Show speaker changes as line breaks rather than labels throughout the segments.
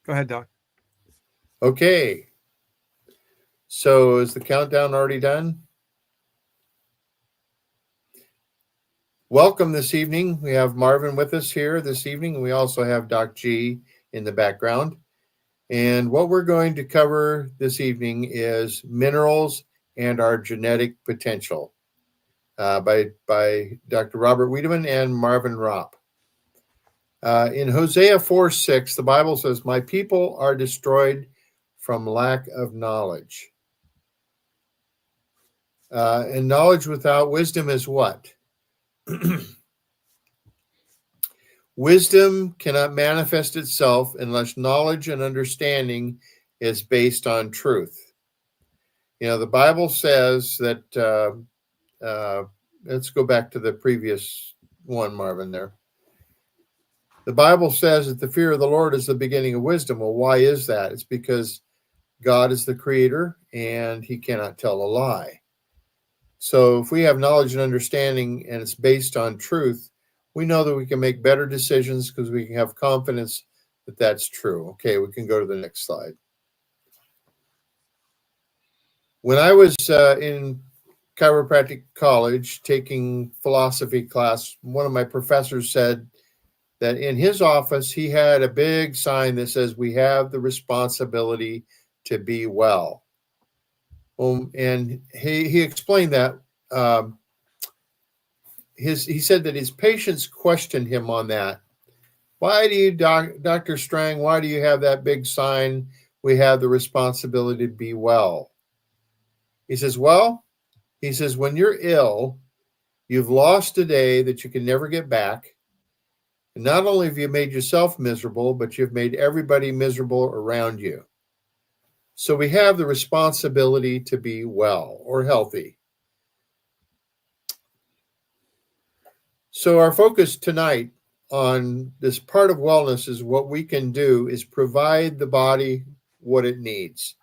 Go ahead, Doc.
Okay. So is the countdown already done? Welcome this evening. We have Marvin with us here this evening. We also have Doc G in the background. And what we're going to cover this evening is minerals and our genetic potential by Dr. Robert Wiedemann and Marvin Ropp. In Hosea 4:6, the Bible says, "My people are destroyed from lack of knowledge." And knowledge without wisdom is what? Wisdom cannot manifest itself unless knowledge and understanding is based on truth. You know, the Bible says that, let's go back to the previous one, Marvin, there. The Bible says that the fear of the Lord is the beginning of wisdom. Well, why is that? It's because God is the creator and he cannot tell a lie. So if we have knowledge and understanding and it's based on truth, we know that we can make better decisions because we can have confidence that that's true. Okay, we can go to the next slide. When I was in chiropractic college taking philosophy class, one of my professors said that in his office, he had a big sign that says, "We have the responsibility to be well." And he explained that he said that his patients questioned him on that. "Why do you, Dr. Strang, why do you have that big sign, 'We have the responsibility to be well'?" He says, "Well," he says, "when you're ill, you've lost a day that you can never get back. And not only have you made yourself miserable, but you've made everybody miserable around you. So we have the responsibility to be well or healthy." So our focus tonight on this part of wellness is what we can do is provide the body what it needs.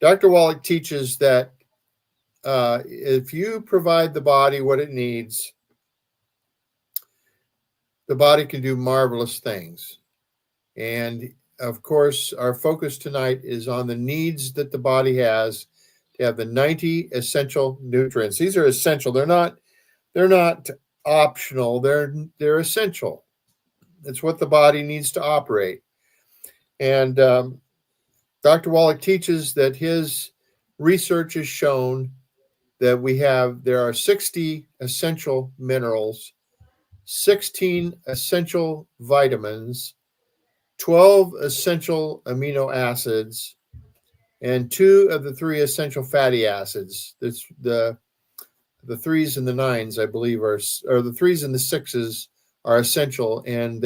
Dr. Wallach teaches that if you provide the body what it needs, the body can do marvelous things. And of course, our focus tonight is on the needs that the body has to have the 90 essential nutrients. These are essential. They're not optional. They're essential. It's what the body needs to operate. And Dr. Wallach teaches that his research has shown that there are 60 essential minerals, 16 essential vitamins, 12 essential amino acids, and 2 of the 3 essential fatty acids. That's the 3s and the 9s, I believe, or the 3s and the 6s are essential, and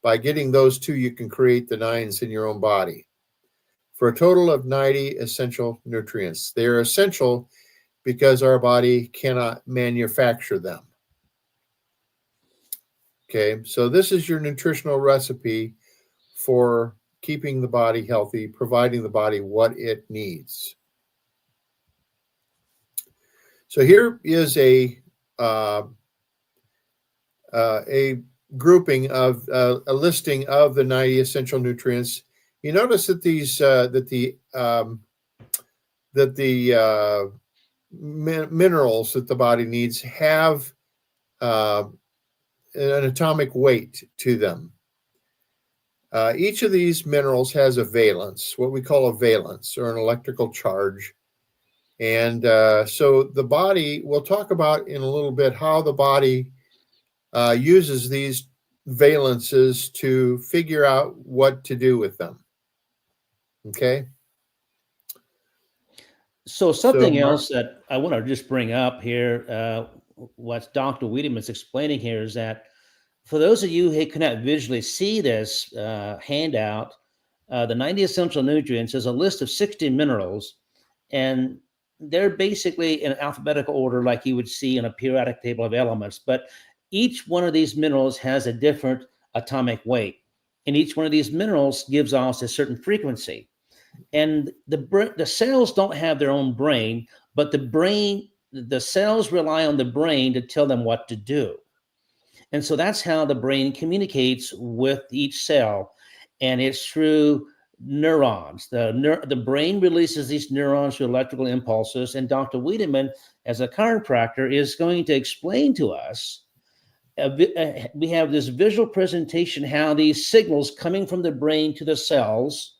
by getting those 2, you can create the 9s in your own body for a total of 90 essential nutrients. They are essential because our body cannot manufacture them. Okay, so this is your nutritional recipe for keeping the body healthy, providing the body what it needs. So here is a grouping of a listing of the 90 essential nutrients. You notice that the minerals that the body needs have an atomic weight to them. Each of these minerals has a valence, what we call a valence, or an electrical charge. And so the body, we'll talk about in a little bit how the body uses these valences to figure out what to do with them. Okay?
So something else that I want to just bring up here, what Dr. Wiedemann is explaining here is that for those of you who cannot visually see this handout, the 90 essential nutrients is a list of 60 minerals, and they're basically in alphabetical order like you would see in a periodic table of elements. But each one of these minerals has a different atomic weight, and each one of these minerals gives off a certain frequency. And the cells don't have their own brain, but the cells rely on the brain to tell them what to do. And so that's how the brain communicates with each cell. and it's through neurons. The brain releases these neurons through electrical impulses, and Dr. Wiedemann, as a chiropractor, is going to explain to us. We have this visual presentation how these signals coming from the brain to the cells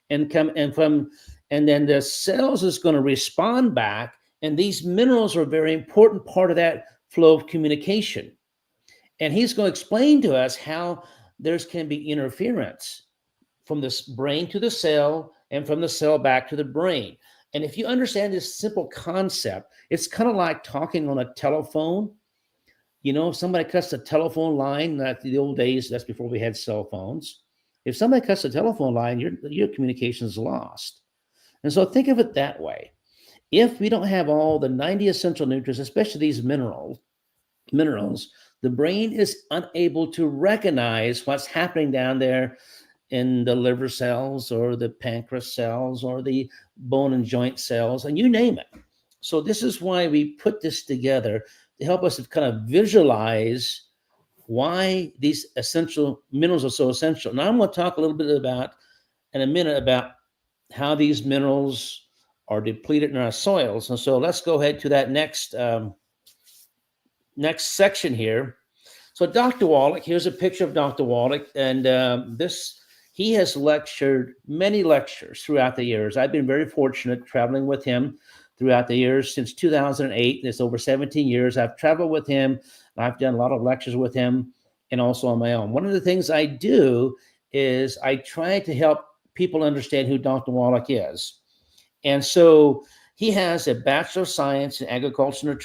and then the cells is going to respond back, and these minerals are a very important part of that flow of communication. And he's going to explain to us how there can be interference from the brain to the cell and from the cell back to the brain. And if you understand this simple concept, it's kind of like talking on a telephone. You know, if somebody cuts the telephone line, not the old days, that's before we had cell phones. If somebody cuts the telephone line, your communication is lost. And so think of it that way. If we don't have all the 90 essential nutrients, especially these minerals, the brain is unable to recognize what's happening down there in the liver cells or the pancreas cells or the bone and joint cells, and you name it. So this is why we put this together to help us to kind of visualize why these essential minerals are so essential. Now I'm going to talk a little bit about in a minute about how these minerals are depleted in our soils. And so let's go ahead to that next section here. So Dr. Wallach, here's a picture of Dr. Wallach, and he has lectured many lectures throughout the years. I've been very fortunate traveling with him throughout the years since 2008. It's over 17 years. I've traveled with him. I've done a lot of lectures with him and also on my own. One of the things I do is I try to help people understand who Dr. Wallach is. And so he has a Bachelor of Science in Agricultural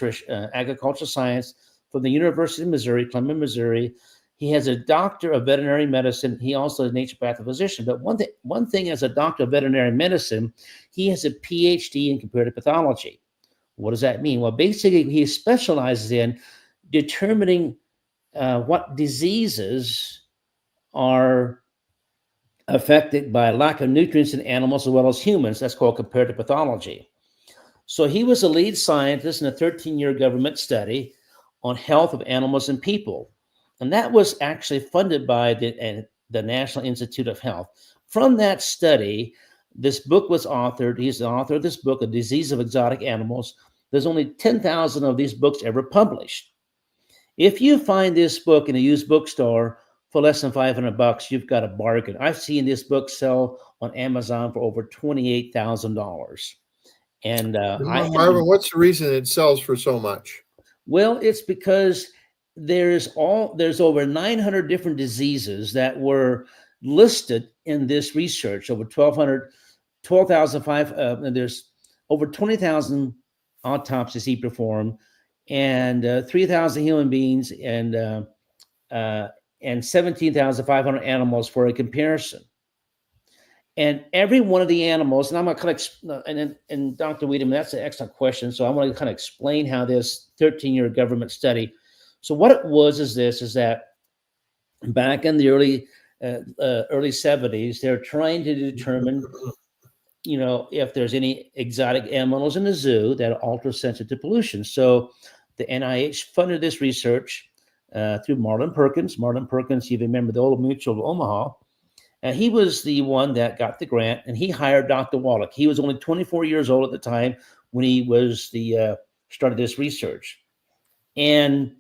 Science from the University of Missouri, Clement, Missouri. He has a Doctor of Veterinary Medicine. He also is a naturopathic physician. But one thing as a Doctor of Veterinary Medicine, he has a PhD in comparative pathology. What does that mean? Well, basically, he specializes in determining what diseases are affected by lack of nutrients in animals as well as humans. That's called comparative pathology. So he was a lead scientist in a 13-year government study on health of animals and people. And that was actually funded by the National Institute of Health. From that study, this book was authored. He's the author of this book, A Disease of Exotic Animals. There's only 10,000 of these books ever published. If you find this book in a used bookstore for less than $500, you've got a bargain. I've seen this book sell on Amazon for over $28,000. And
Marvin, what's the reason it sells for so much?
Well, it's because there's over 900 different diseases that were listed in this research. Over 12,500, and there's over 20,000 autopsies he performed, and 3,000 human beings, and 17,500 animals for a comparison. And every one of the animals, and I'm going to kind of, and Dr. Wiedemann, that's an excellent question. So I want to kind of explain how this 13-year government study. So what it was is that back in the early 70s, they're trying to determine, if there's any exotic animals in the zoo that are ultra-sensitive to pollution. So the NIH funded this research through Marlin Perkins. Marlin Perkins, you remember the Old Mutual of Omaha. And he was the one that got the grant, and he hired Dr. Wallach. He was only 24 years old at the time when he was started this research. And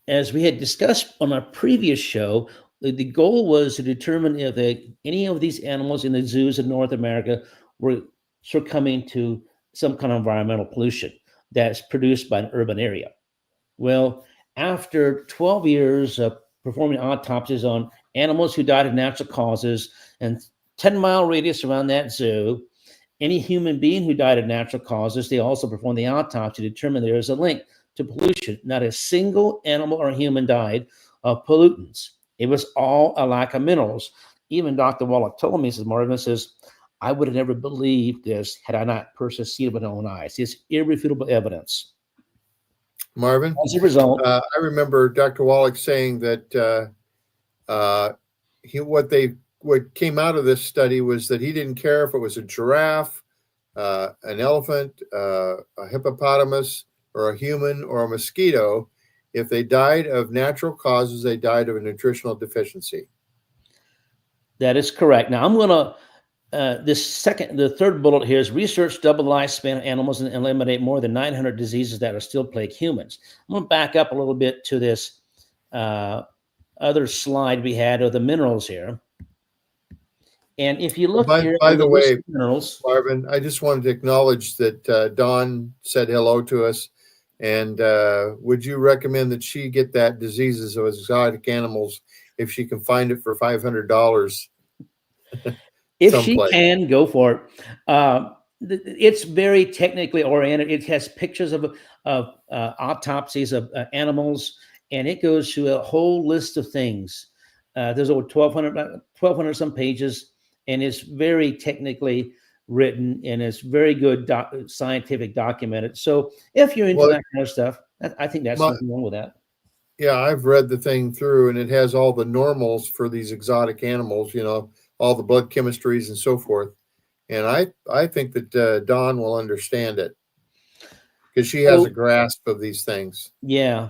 as we had discussed on our previous show, the goal was to determine if any of these animals in the zoos in North America were succumbing to some kind of environmental pollution that's produced by an urban area. Well, after 12 years of performing autopsies on animals who died of natural causes and 10-mile radius around that zoo, any human being who died of natural causes, they also performed the autopsy to determine there is a link to pollution. Not a single animal or human died of pollutants. It was all a lack of minerals. Even Dr. Wallach told me, says Marvin, says, I would have never believed this had I not personally seen it with my own eyes. It's irrefutable evidence.
Marvin,
as a result,
I remember Dr. Wallach saying that what came out of this study was that he didn't care if it was a giraffe, an elephant, a hippopotamus, or a human, or a mosquito. If they died of natural causes, they died of a nutritional deficiency.
That is correct. Now I'm going to the third bullet here is research double the lifespan of animals and eliminate more than 900 diseases that are still plague humans. I'm going to back up a little bit to this other slide we had of the minerals here. And if you look here
By
on
the
the list
way,
of minerals,
Marvin, I just wanted to acknowledge that Dawn said hello to us. And would you recommend that she get that diseases of exotic animals if she can find it for $500?
if she
Someplace.
can, go for it. It's very technically oriented. It has pictures of autopsies of animals, and it goes through a whole list of things. There's over 1,200 some pages, and it's very technically written, and it's very good scientific documented. So if you're into that kind of stuff, I think that's nothing wrong with that.
Yeah, I've read the thing through, and it has all the normals for these exotic animals, all the blood chemistries and so forth. And I think that Dawn will understand it because she has a grasp of these things.
Yeah.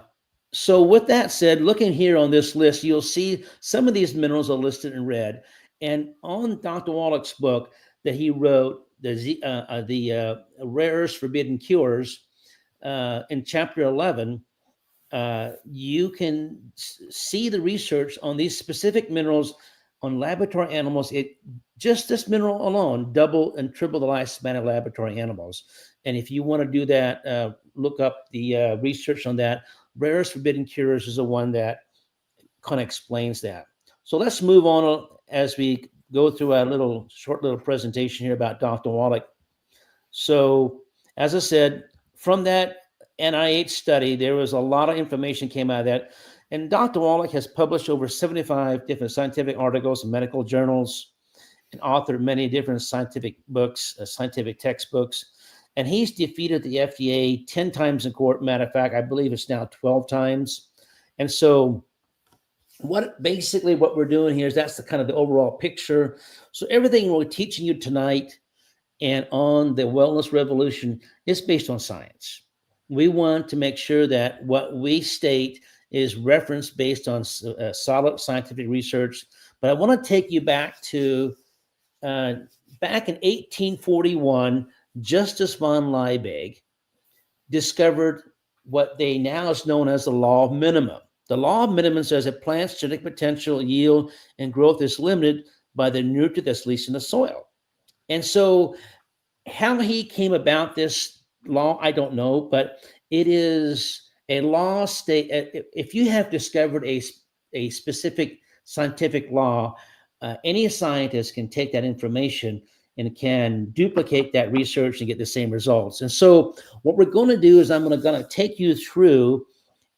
So with that said, looking here on this list, you'll see some of these minerals are listed in red. And on Dr. Wallach's book that he wrote, the Rare Earths Forbidden Cures, in chapter 11, you can see the research on these specific minerals on laboratory animals. Just this mineral alone, double and triple the lifespan of laboratory animals. And if you want to do that, look up the research on that. Rare Earths Forbidden Cures is the one that kind of explains that. So let's move on as we go through our short little presentation here about Dr. Wallach. So as I said, from that NIH study, there was a lot of information came out of that. And Dr. Wallach has published over 75 different scientific articles in medical journals and authored many different scientific books, scientific textbooks. And he's defeated the FDA 10 times in court. Matter of fact, I believe it's now 12 times. And so what we're doing here is that's the kind of the overall picture. So everything we're teaching you tonight and on the Wellness Revolution is based on science. We want to make sure that what we state is referenced based on solid scientific research. But I want to take you back to back in 1841, Justus von Liebig discovered what they now is known as the law of minimum. The law of minimum says that plants' genetic potential, yield, and growth is limited by the nutrient that's least in the soil. And so how he came about this law, I don't know, but it is a law state. If you have discovered a specific scientific law, any scientist can take that information and can duplicate that research and get the same results. And so what we're going to do is I'm going to take you through,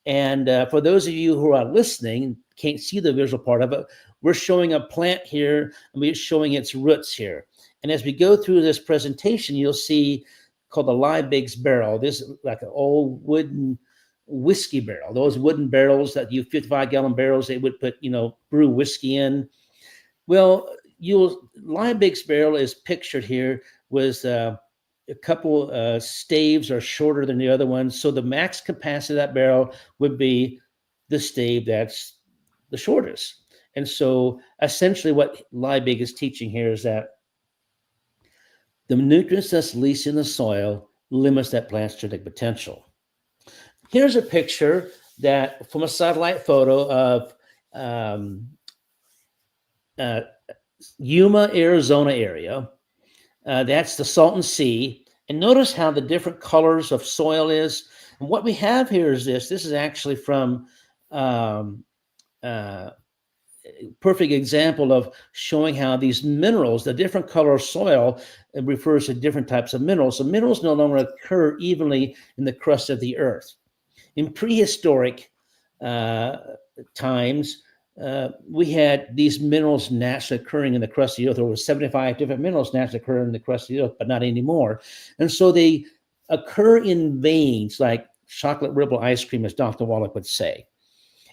and for those of you who are listening, can't see the visual part of it, we're showing a plant here, and we're showing its roots here. And as we go through this presentation, you'll see called the Liebig's barrel. This is like an old wooden whiskey barrel. Those wooden barrels that you 55-gallon barrels, they would put, brew whiskey in. Well, Liebig's barrel is pictured here with a couple staves are shorter than the other ones. So the max capacity of that barrel would be the stave that's the shortest. And so essentially what Liebig is teaching here is that the nutrients that's least in the soil limits that plant's genetic potential. Here's a picture that from a satellite photo of Yuma, Arizona area. That's the Salton Sea. And notice how the different colors of soil is. And what we have here is this. This is actually from perfect example of showing how these minerals, the different color of soil, refers to different types of minerals. So minerals no longer occur evenly in the crust of the earth. In prehistoric times, we had these minerals naturally occurring in the crust of the earth. There were 75 different minerals naturally occurring in the crust of the earth, but not anymore. And so they occur in veins like chocolate ripple ice cream, as Dr. Wallach would say.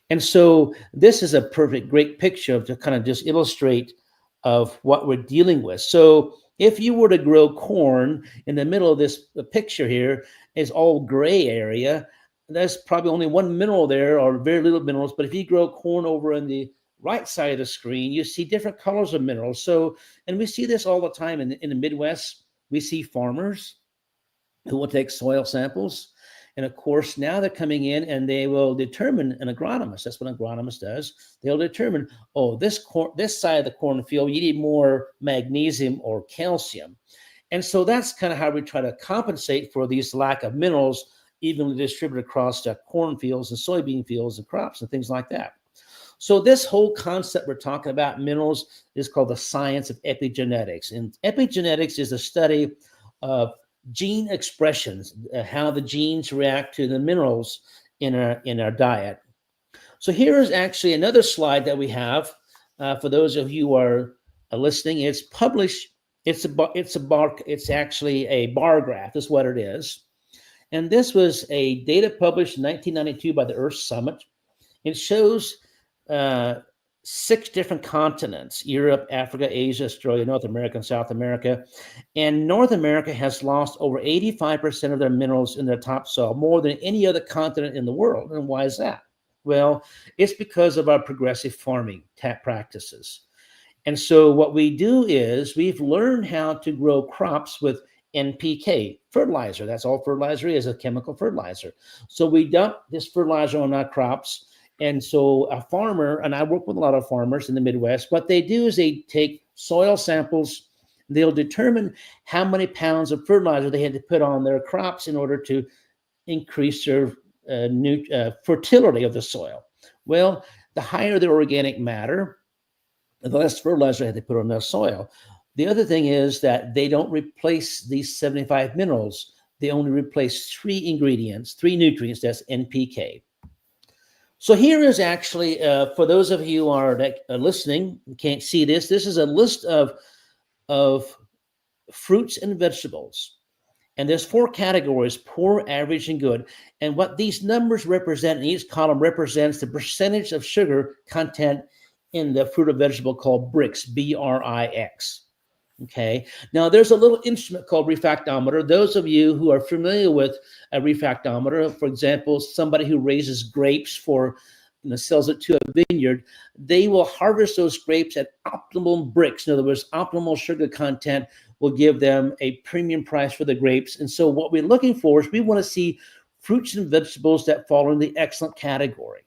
And so this is a great picture to kind of just illustrate of what we're dealing with. So if you were to grow corn in the middle of this picture here is all gray area, there's probably only one mineral there or very little minerals. But if you grow corn over in the right side of the screen, you see different colors of minerals. So, and we see this all the time in the Midwest. We see farmers who will take soil samples. And of course, now they're coming in and they will determine, an agronomist, that's what an agronomist does, they'll determine, oh, this side of the cornfield, you need more magnesium or calcium. And so that's kind of how we try to compensate for these lack of minerals evenly distributed across the cornfields and soybean fields and crops and things like that. So this whole concept we're talking about, minerals, is called the science of epigenetics. And epigenetics is the study of gene expressions, how the genes react to the minerals in our diet. So here is actually another slide that we have for those of you who are listening. It's published. It's actually a bar graph. Is what it is. And this was a data published in 1992 by the Earth Summit. It shows 6 different continents: Europe, Africa, Asia, Australia, North America, and South America. And North America has lost over 85% of their minerals in their topsoil, more than any other continent in the world. And why is that? Well, it's because of our progressive farming practices. And so what we do is we've learned how to grow crops with NPK, fertilizer. That's all fertilizer is, a chemical fertilizer. So we dump this fertilizer on our crops. And so a farmer, and I work with a lot of farmers in the Midwest, what they do is they take soil samples. They'll determine how many pounds of fertilizer they had to put on their crops in order to increase their fertility of the soil. Well, the higher the organic matter, the less fertilizer they had to put on their soil. The other thing is that they don't replace these 75 minerals. They only replace 3 ingredients, 3 nutrients. That's NPK. So here is actually, for those of you who are listening, can't see this. This is a list of fruits and vegetables. And there's 4 categories: poor, average, and good. And what these numbers represent, in each column represents the percentage of sugar content in the fruit or vegetable called BRIX, B-R-I-X. Okay. Now there's a little instrument called refractometer. Those of you who are familiar with a refractometer, for example, somebody who raises grapes sells it to a vineyard, they will harvest those grapes at optimal BRIX. In other words, optimal sugar content will give them a premium price for the grapes. And so what we're looking for is we want to see fruits and vegetables that fall in the excellent category.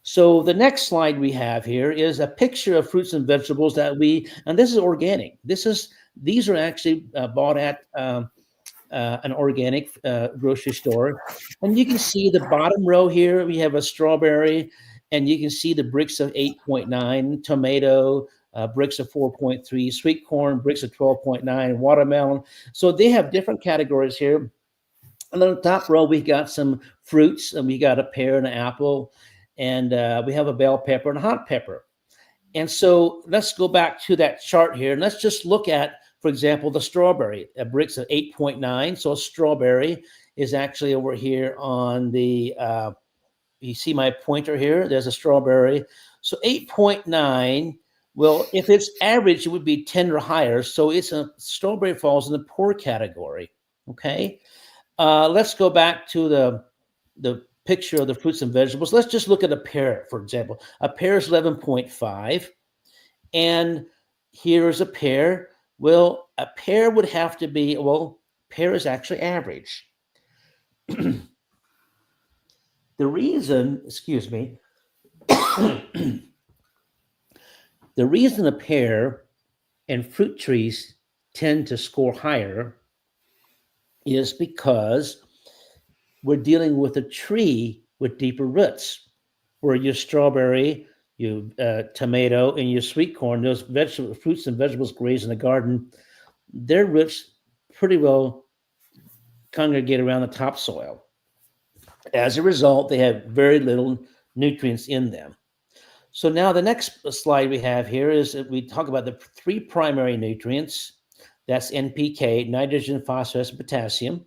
So the next slide we have here is a picture of fruits and vegetables and this is organic. These are actually bought at an organic grocery store. And you can see the bottom row here, we have a strawberry, and you can see the BRIX of 8.9, tomato, BRIX of 4.3, sweet corn, BRIX of 12.9, watermelon. So they have different categories here. And on the top row, we got some fruits, and we got a pear and an apple, and we have a bell pepper and a hot pepper. And so let's go back to that chart here, and let's just look at, for example, the strawberry, a BRIX of 8.9. So a strawberry is actually over here on the, you see my pointer here? There's a strawberry. So 8.9, well, if it's average, it would be 10 or higher. So strawberry falls in the poor category, okay? Let's go back to the picture of the fruits and vegetables. Let's just look at a pear, for example. A pear is 11.5, and here is a pear. Well, a pear would have to be, pear is actually average. The reason a pear and fruit trees tend to score higher is because we're dealing with a tree with deeper roots, where your strawberry, your tomato, and your sweet corn, those fruits and vegetables raised in the garden, their roots pretty well congregate around the topsoil. As a result, they have very little nutrients in them. So now the next slide we have here is that we talk about the 3 primary nutrients. That's NPK, nitrogen, phosphorus, and potassium.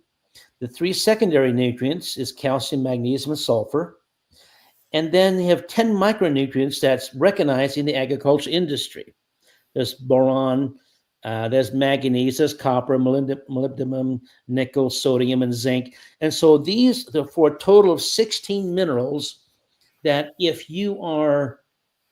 The 3 secondary nutrients is calcium, magnesium, and sulfur. And then they have 10 micronutrients that's recognized in the agriculture industry. There's boron, there's manganese, there's copper, molybdenum, nickel, sodium, and zinc. And so these are for a total of 16 minerals that if you are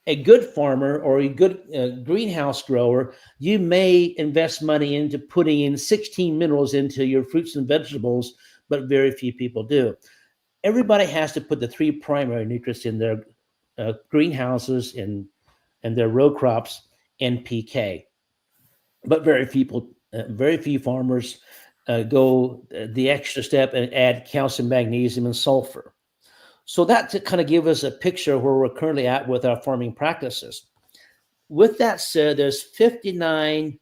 a good farmer or a good greenhouse grower, you may invest money into putting in 16 minerals into your fruits and vegetables, but very few people do. Everybody has to put the 3 primary nutrients in their greenhouses and their row crops, NPK. But very few farmers go the extra step and add calcium, magnesium, and sulfur. So that to kind of give us a picture where we're currently at with our farming practices. With that said, there's 59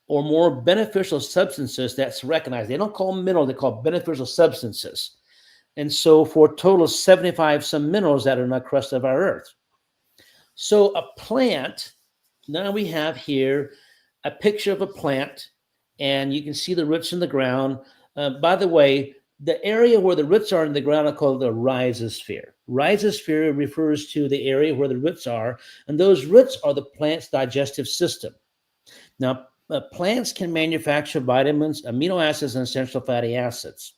or more beneficial substances that's recognized. They don't call them minerals, they call beneficial substances. And so for a total of 75 some minerals that are in the crust of our earth. So a plant, now we have here a picture of a plant, and you can see the roots in the ground. By the way, the area where the roots are in the ground are called the rhizosphere. Rhizosphere refers to the area where the roots are, and those roots are the plant's digestive system. Now, plants can manufacture vitamins, amino acids, and essential fatty acids.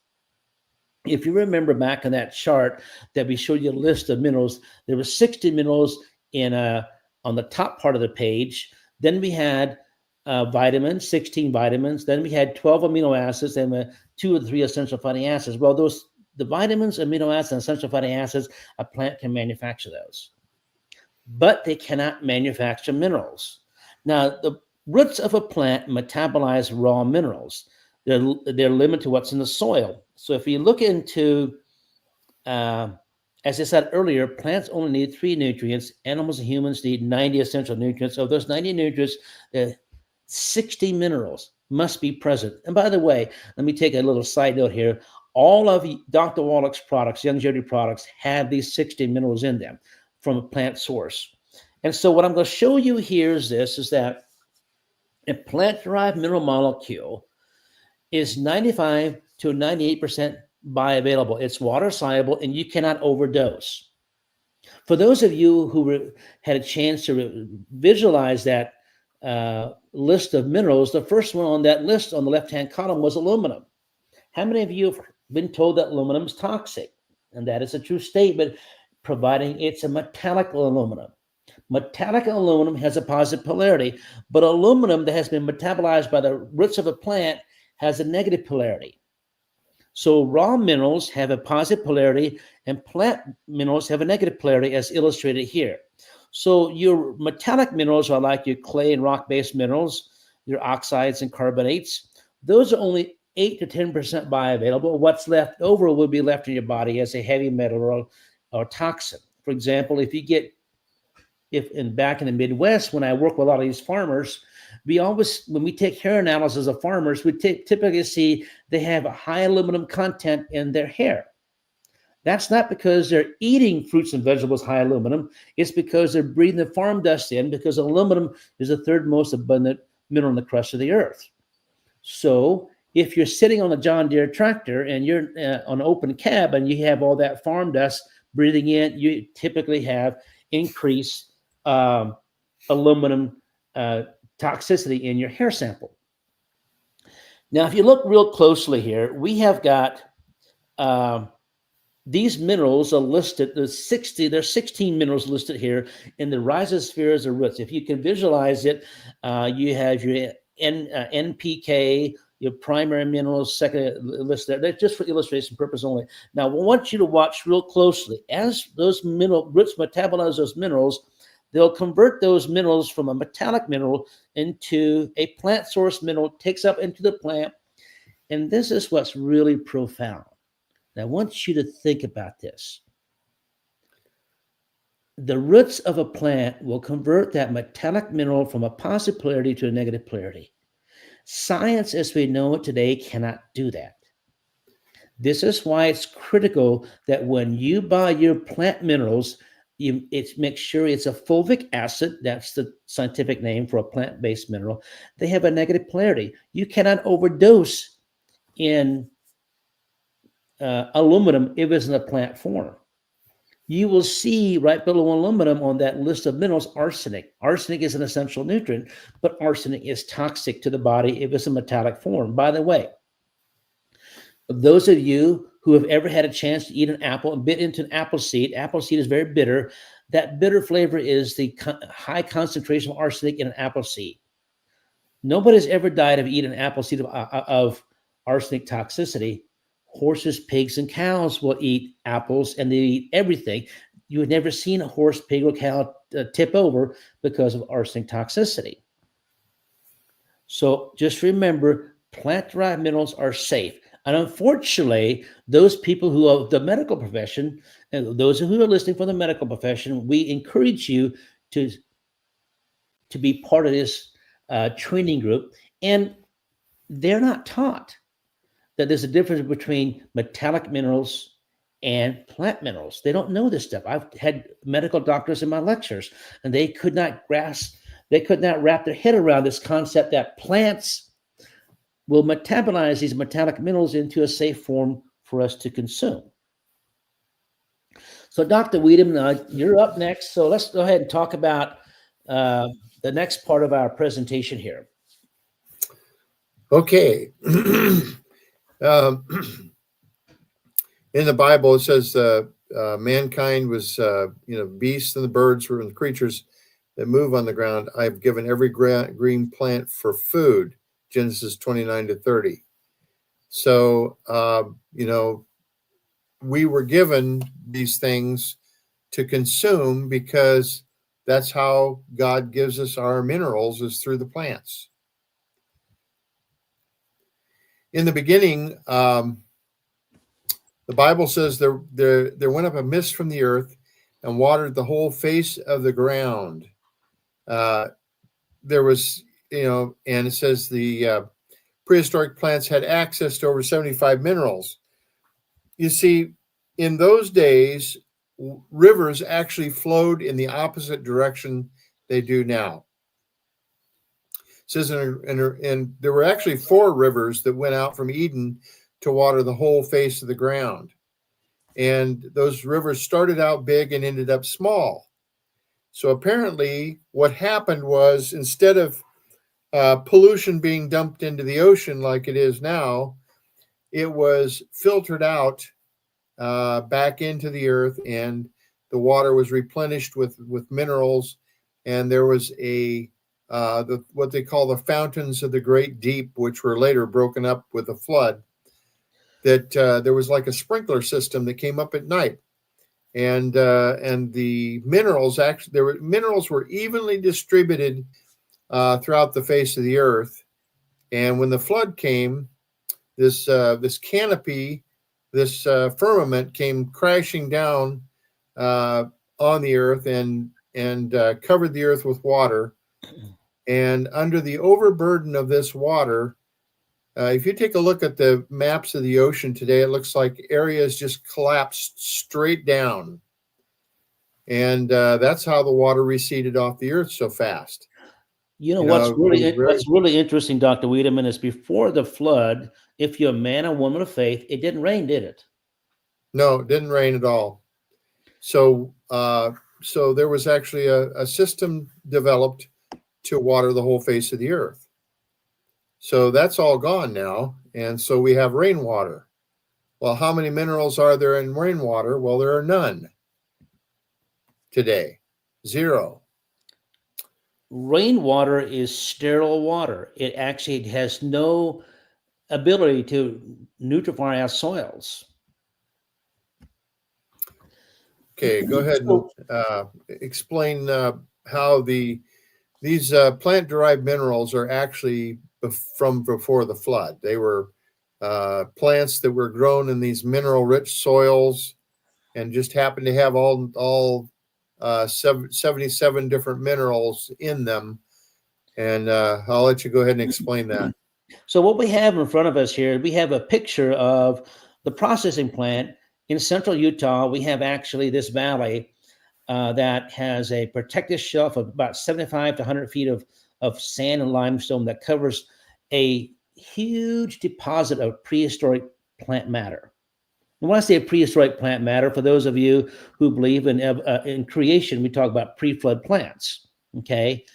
If you remember back in that chart that we showed you a list of minerals, there were 60 minerals on the top part of the page. Then we had vitamins, 16 vitamins. Then we had 12 amino acids and 2 or 3 essential fatty acids. Well, the vitamins, amino acids, and essential fatty acids, a plant can manufacture those, but they cannot manufacture minerals. Now, the roots of a plant metabolize raw minerals. They're limited to what's in the soil. So if you look into, as I said earlier, plants only need 3 nutrients. Animals and humans need 90 essential nutrients. Of those 90 nutrients, 60 minerals must be present. And by the way, let me take a little side note here. All of Dr. Wallach's products, Youngevity products, have these 60 minerals in them from a plant source. And so what I'm going to show you here is that a plant-derived mineral molecule is 95 to 98% bioavailable. It's water soluble, and you cannot overdose. For those of you who had a chance to visualize that list of minerals, the first one on that list on the left-hand column was aluminum. How many of you have been told that aluminum is toxic? And that is a true statement, providing it's a metallic aluminum. Metallic aluminum has a positive polarity, but aluminum that has been metabolized by the roots of a plant has a negative polarity. So raw minerals have a positive polarity and plant minerals have a negative polarity, as illustrated here. So your metallic minerals are like your clay and rock-based minerals, your oxides and carbonates. Those are only 8 to 10% bioavailable. What's left over will be left in your body as a heavy metal or toxin. For example, back in the Midwest, when I work with a lot of these farmers, when we take hair analysis of farmers, we typically see they have a high aluminum content in their hair. That's not because they're eating fruits and vegetables high aluminum. It's because they're breathing the farm dust in, because aluminum is the 3rd most abundant mineral in the crust of the earth. So if you're sitting on a John Deere tractor and you're on an open cab and you have all that farm dust breathing in, you typically have increased aluminum toxicity in your hair sample. Now, if you look real closely here, we have got these minerals are listed. There's 16 minerals listed here in the rhizospheres or roots. If you can visualize it, you have your NPK, your primary minerals, second listed there. That's just for illustration purpose only. Now, I want you to watch real closely. As those roots metabolize those minerals, they'll convert those minerals from a metallic mineral into a plant source mineral, takes up into the plant. And this is what's really profound. Now, I want you to think about this. The roots of a plant will convert that metallic mineral from a positive polarity to a negative polarity. Science, as we know it today, cannot do that. This is why it's critical that when you buy your plant minerals, make sure it's a fulvic acid. That's the scientific name for a plant-based mineral. They have a negative polarity. You cannot overdose in aluminum if it's in a plant form. You will see right below aluminum on that list of minerals, arsenic. Arsenic is an essential nutrient, but arsenic is toxic to the body if it's a metallic form. By the way, Those of you who have ever had a chance to eat an apple and bit into an apple seed is very bitter. That bitter flavor is the high concentration of arsenic in an apple seed. Nobody's ever died of eating an apple seed of arsenic toxicity. Horses, pigs, and cows will eat apples, and they eat everything. You have never seen a horse, pig, or cow tip over because of arsenic toxicity. So just remember, plant-derived minerals are safe. And unfortunately, those people who are the medical profession, and those who are listening from the medical profession, we encourage you to be part of this training group. And they're not taught that there's a difference between metallic minerals and plant minerals. They don't know this stuff. I've had medical doctors in my lectures, and they could not wrap their head around this concept that plants will metabolize these metallic minerals into a safe form for us to consume. So, Dr. Wiedemann, you're up next. So let's go ahead and talk about the next part of our presentation here.
Okay. In the Bible, it says mankind was, beasts and the birds were the creatures that move on the ground. I've given every green plant for food. Genesis 29-30. So, we were given these things to consume because that's how God gives us our minerals, is through the plants. In the beginning, the Bible says there went up a mist from the earth and watered the whole face of the ground. There was, and it says the prehistoric plants had access to over 75 minerals. You see, in those days, rivers actually flowed in the opposite direction they do now. It says, and there were actually 4 rivers that went out from Eden to water the whole face of the ground. And those rivers started out big and ended up small. So apparently what happened was, instead of pollution being dumped into the ocean like it is now, it was filtered out back into the earth, and the water was replenished with minerals. And there was what they call the fountains of the great deep, which were later broken up with a flood. That there was like a sprinkler system that came up at night, and the minerals minerals were evenly distributed throughout the face of the earth. And when the flood came, this canopy, this firmament came crashing down on the earth and covered the earth with water. And under the overburden of this water, if you take a look at the maps of the ocean today, it looks like areas just collapsed straight down. And that's how the water receded off the earth so fast.
What's really interesting, Dr. Wiedemann, is before the flood, if you're a man or woman of faith, it didn't rain, did it?
No, it didn't rain at all. So there was actually a system developed to water the whole face of the earth. So that's all gone now. And so we have rainwater. Well, how many minerals are there in rainwater? Well, there are none today. 0.
Rainwater is sterile water. It actually has no ability to nutrify our soils.
Okay, go ahead and explain how these plant-derived minerals are actually from before the flood. They were plants that were grown in these mineral-rich soils and just happened to have all 77 different minerals in them. And I'll let you go ahead and explain that.
So what we have in front of us here, we have a picture of the processing plant in central Utah. We have actually this valley that has a protective shelf of about 75 to 100 feet of sand and limestone that covers a huge deposit of prehistoric plant matter. And when I say prehistoric plant matter, for those of you who believe in creation, we talk about pre-flood plants. Okay,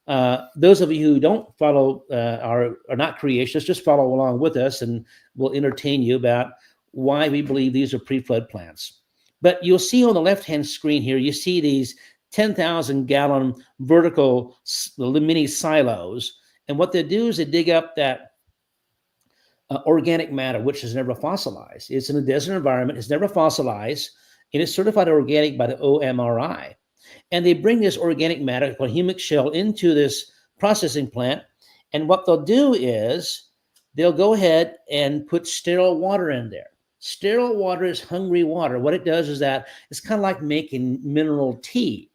Those of you who don't follow are not creationists, just follow along with us, and we'll entertain you about why we believe these are pre-flood plants. But you'll see on the left-hand screen here, you see these 10,000 gallon vertical mini silos. And what they do is they dig up that organic matter, which is never fossilized. It's in a desert environment, it's never fossilized, and it's certified organic by the OMRI. And they bring this organic matter called humic shell into this processing plant. And what they'll do is they'll go ahead and put sterile water in there. Sterile water is hungry water. What it does is that it's kind of like making mineral tea.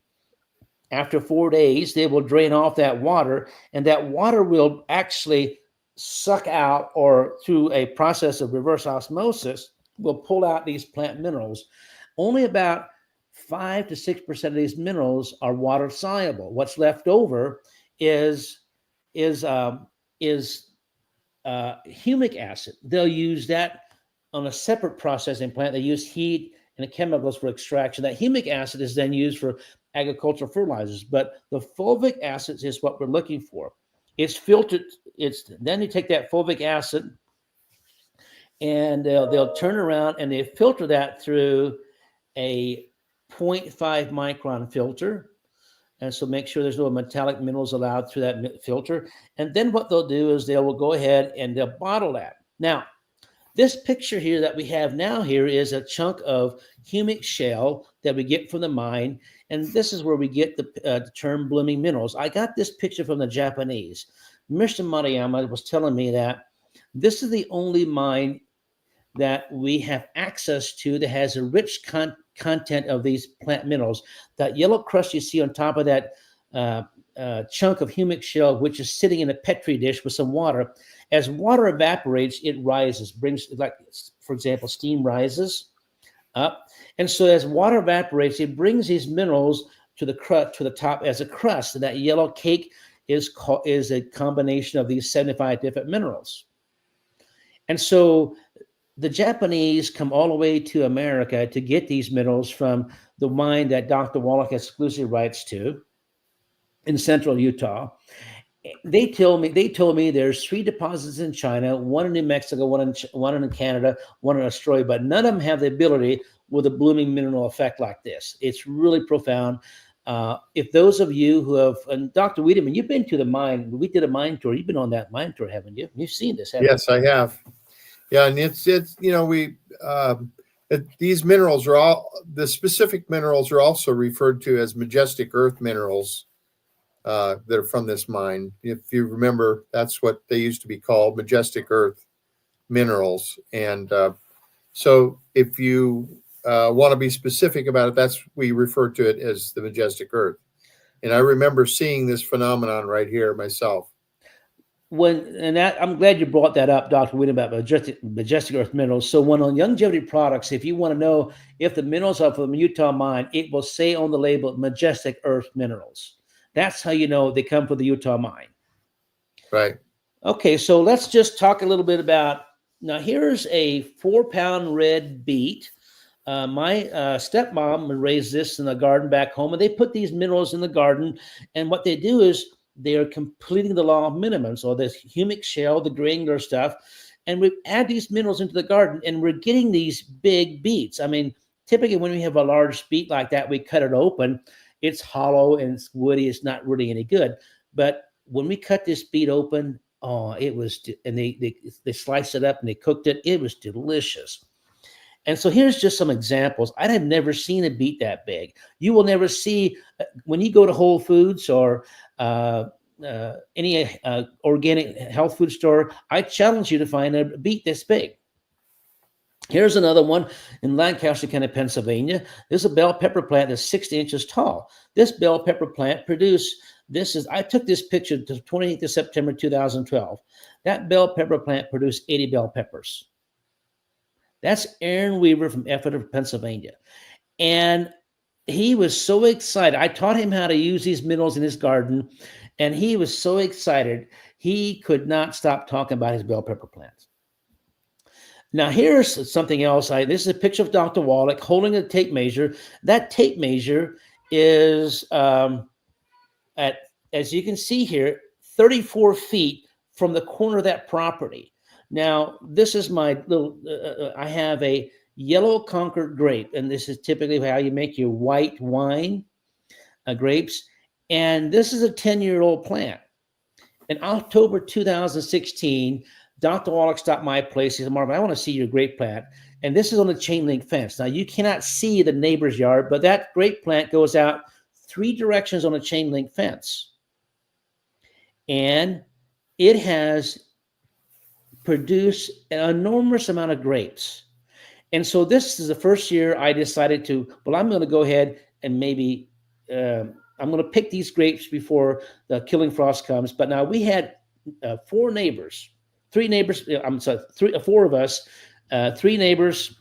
After 4 days, they will drain off that water, and that water will actually suck out, or through a process of reverse osmosis, will pull out these plant minerals. Only about 5 to 6% of these minerals are water soluble. What's left over is humic acid. They'll use that on a separate processing plant. They use heat and chemicals for extraction. That humic acid is then used for agricultural fertilizers, but the fulvic acid is what we're looking for. It's filtered. Then you take that fulvic acid and they'll turn around and they filter that through a 0.5 micron filter. And so make sure there's no metallic minerals allowed through that filter. And then what they'll do is they will go ahead and they'll bottle that. Now, this picture here that we have now here is a chunk of humic shell that we get from the mine. And this is where we get the term blooming minerals. I got this picture from the Japanese. Mr. Maruyama was telling me that this is the only mine that we have access to that has a rich content of these plant minerals. That yellow crust you see on top of that chunk of humic shell, which is sitting in a Petri dish with some water. As water evaporates, it rises, brings, like, for example, steam rises up. And so as water evaporates, it brings these minerals to the top as a crust. And that yellow cake is a combination of these 75 different minerals. And so the Japanese come all the way to America to get these minerals from the mine that Dr. Wallach has exclusive rights to in central Utah. They told me there's 3 deposits in China, 1 in New Mexico, one in Canada, 1 in Australia, but none of them have the ability with a blooming mineral effect like this. It's really profound. If those of you who have, and Dr. Wiedemann, you've been to the mine. We did a mine tour. You've been on that mine tour, haven't you? You've seen this, haven't you?
Yes, I have. Yeah, and it's these minerals are all, the specific minerals are also referred to as majestic earth minerals that are from this mine. If you remember, that's what they used to be called, majestic earth minerals. And so if you want to be specific about it, we refer to it as the majestic earth. And I remember seeing this phenomenon right here myself.
I'm glad you brought that up, Dr. Wiedemann, about majestic earth minerals. So when on longevity products, if you want to know if the minerals are from the Utah mine, it will say on the label majestic earth minerals. That's how you know they come from the Utah mine.
Right.
Okay, so let's just talk a little bit about, now here's a 4-pound red beet. My stepmom raised this in the garden back home, and they put these minerals in the garden. And what they do is they are completing the law of minimum. So this humic shell, the granular stuff, and we add these minerals into the garden, and we're getting these big beets. I mean, typically when we have a large beet like that, we cut it open. It's hollow and it's woody. It's not really any good. But when we cut this beet open, it was, and they sliced it up and they cooked it. It was delicious. And so here's just some examples. I have never seen a beet that big. You will never see, when you go to Whole Foods or any organic health food store, I challenge you to find a beet this big. Here's another one in Lancaster County, Pennsylvania. There's a bell pepper plant that's 60 inches tall. This bell pepper plant I took this picture the 28th of September, 2012. That bell pepper plant produced 80 bell peppers. That's Aaron Weaver from Effort, Pennsylvania. And he was so excited. I taught him how to use these minerals in his garden, and he was so excited. He could not stop talking about his bell pepper plants. Now, here's something else. This is a picture of Dr. Wallach holding a tape measure. That tape measure is at as you can see here, 34 feet from the corner of that property. Now, this is my little, I have a yellow Concord grape, and this is typically how you make your white wine grapes. And this is a 10-year-old plant. In October 2016, Dr. Wallach stopped my place. He said, Marvin, I want to see your grape plant. And this is on a chain link fence. Now, you cannot see the neighbor's yard, but that grape plant goes out 3 directions on a chain link fence. And it has produced an enormous amount of grapes. And so this is the first year I decided to, well, I'm going to go ahead and maybe I'm going to pick these grapes before the killing frost comes. But now we had 4 neighbors, 3 neighbors, I'm sorry, 4 of us, 3 neighbors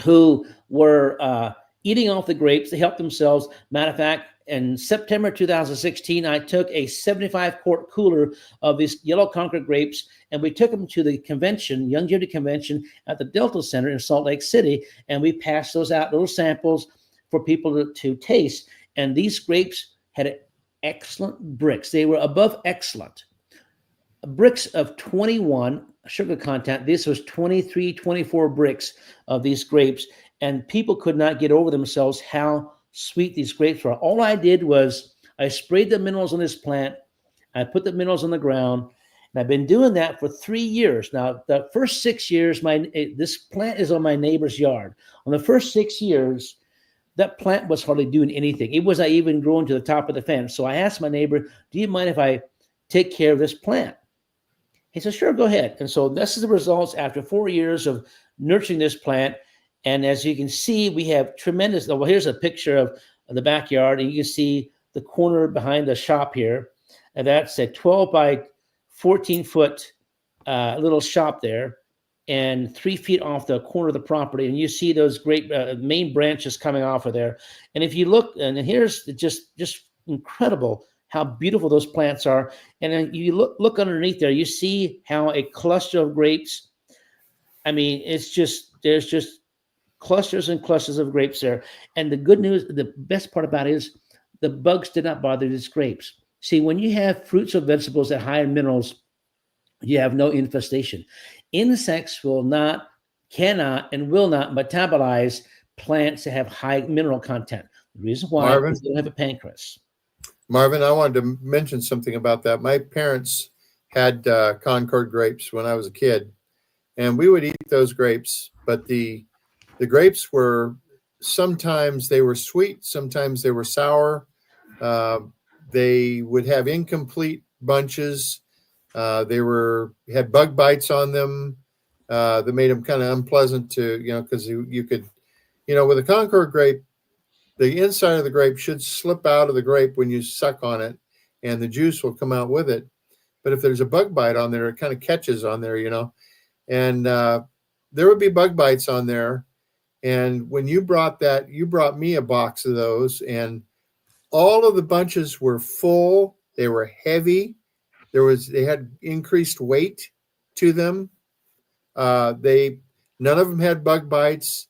who were eating off the grapes. They helped themselves. Matter of fact, in September 2016, I took a 75-quart cooler of these yellow Concord grapes, and we took them to the convention, Young Longevity Convention at the Delta Center in Salt Lake City, and we passed those out, little samples for people to taste. And these grapes had excellent bricks. They were above excellent. Bricks of 21 sugar content. This was 23, 24 bricks of these grapes, and people could not get over themselves how sweet these grapes were. All I did was I sprayed the minerals on this plant. I put the minerals on the ground, and I've been doing that for 3 years. Now, the first 6 years, this plant is on my neighbor's yard. On the first 6 years, that plant was hardly doing anything. It was not even growing to the top of the fence. So I asked my neighbor, do you mind if I take care of this plant? He said, sure, go ahead. And so this is the results after 4 years of nurturing this plant. And as you can see, we have tremendous, well, here's a picture of the backyard, and you can see the corner behind the shop here. And that's a 12 by 14 foot little shop there, and 3 feet off the corner of the property. And you see those great main branches coming off of there. And if you look, and here's just incredible how beautiful those plants are. And then you look underneath there, you see how a cluster of grapes, I mean, there's just clusters and clusters of grapes there. And the good news, the best part about it is the bugs did not bother these grapes. See, when you have fruits or vegetables that high in minerals, you have no infestation. Insects cannot, and will not metabolize plants that have high mineral content. The reason why is they don't have a pancreas.
Marvin, I wanted to mention something about that. My parents had Concord grapes when I was a kid, and we would eat those grapes, but the grapes were, sometimes they were sweet, sometimes they were sour. They would have incomplete bunches. They had bug bites on them that made them kind of unpleasant to, because you could, with a Concord grape, the inside of the grape should slip out of the grape when you suck on it, and the juice will come out with it. But if there's a bug bite on there, it kind of catches on there, and there would be bug bites on there. And when you brought me a box of those, and all of the bunches were full. They were heavy. They had increased weight to them. None of them had bug bites,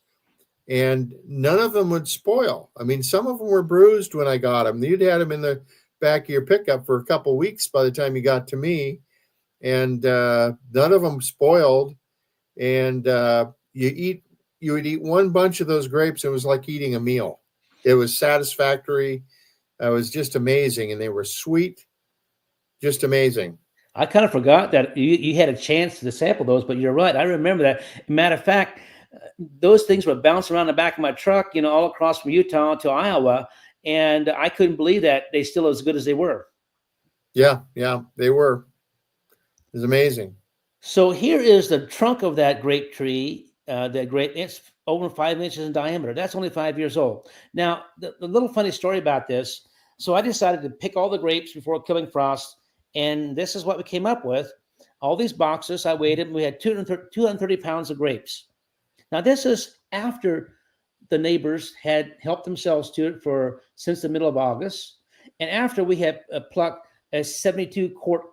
and none of them would spoil. I mean, some of them were bruised when I got them. You'd had them in the back of your pickup for a couple of weeks by the time you got to me, and none of them spoiled. And you would eat one bunch of those grapes. It was like eating a meal. It was satisfactory. It was just amazing. And they were sweet, just amazing.
I kind of forgot that you had a chance to sample those, but you're right. I remember that. Matter of fact, those things would bounce around the back of my truck, all across from Utah to Iowa. And I couldn't believe that they still as good as they were.
Yeah, they were. It was amazing.
So here is the trunk of that grape tree. It's over 5 inches in diameter. That's only 5 years old. Now, the little funny story about this. So I decided to pick all the grapes before killing frost, and this is what we came up with. All these boxes, I weighed them. We had 230 pounds of grapes. Now, this is after the neighbors had helped themselves to it since the middle of August, and after we had plucked a 72-quart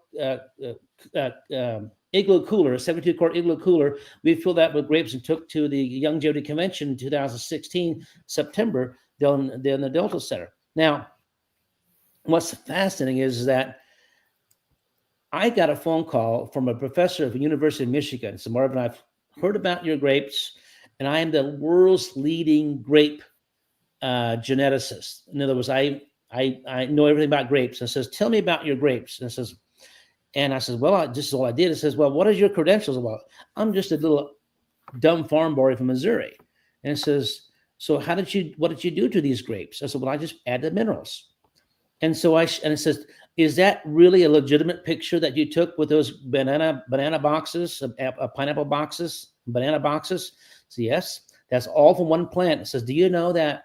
igloo cooler, a 72-quart igloo cooler. We filled that with grapes and took to the Young Longevity Convention in 2016, September, down in the Delta Center. Now, what's fascinating is that I got a phone call from a professor of the University of Michigan. So, Marvin, I've heard about your grapes, and I am the world's leading grape geneticist. In other words, I know everything about grapes. And says, tell me about your grapes. And I says, well, this is all I did. It says, well, what is your credentials about? I'm just a little dumb farm boy from Missouri. And it says, so what did you do to these grapes? I said, well, I just added minerals. And so and it says, is that really a legitimate picture that you took with those banana boxes, pineapple boxes, banana boxes? So yes, that's all from one plant. It says, do you know that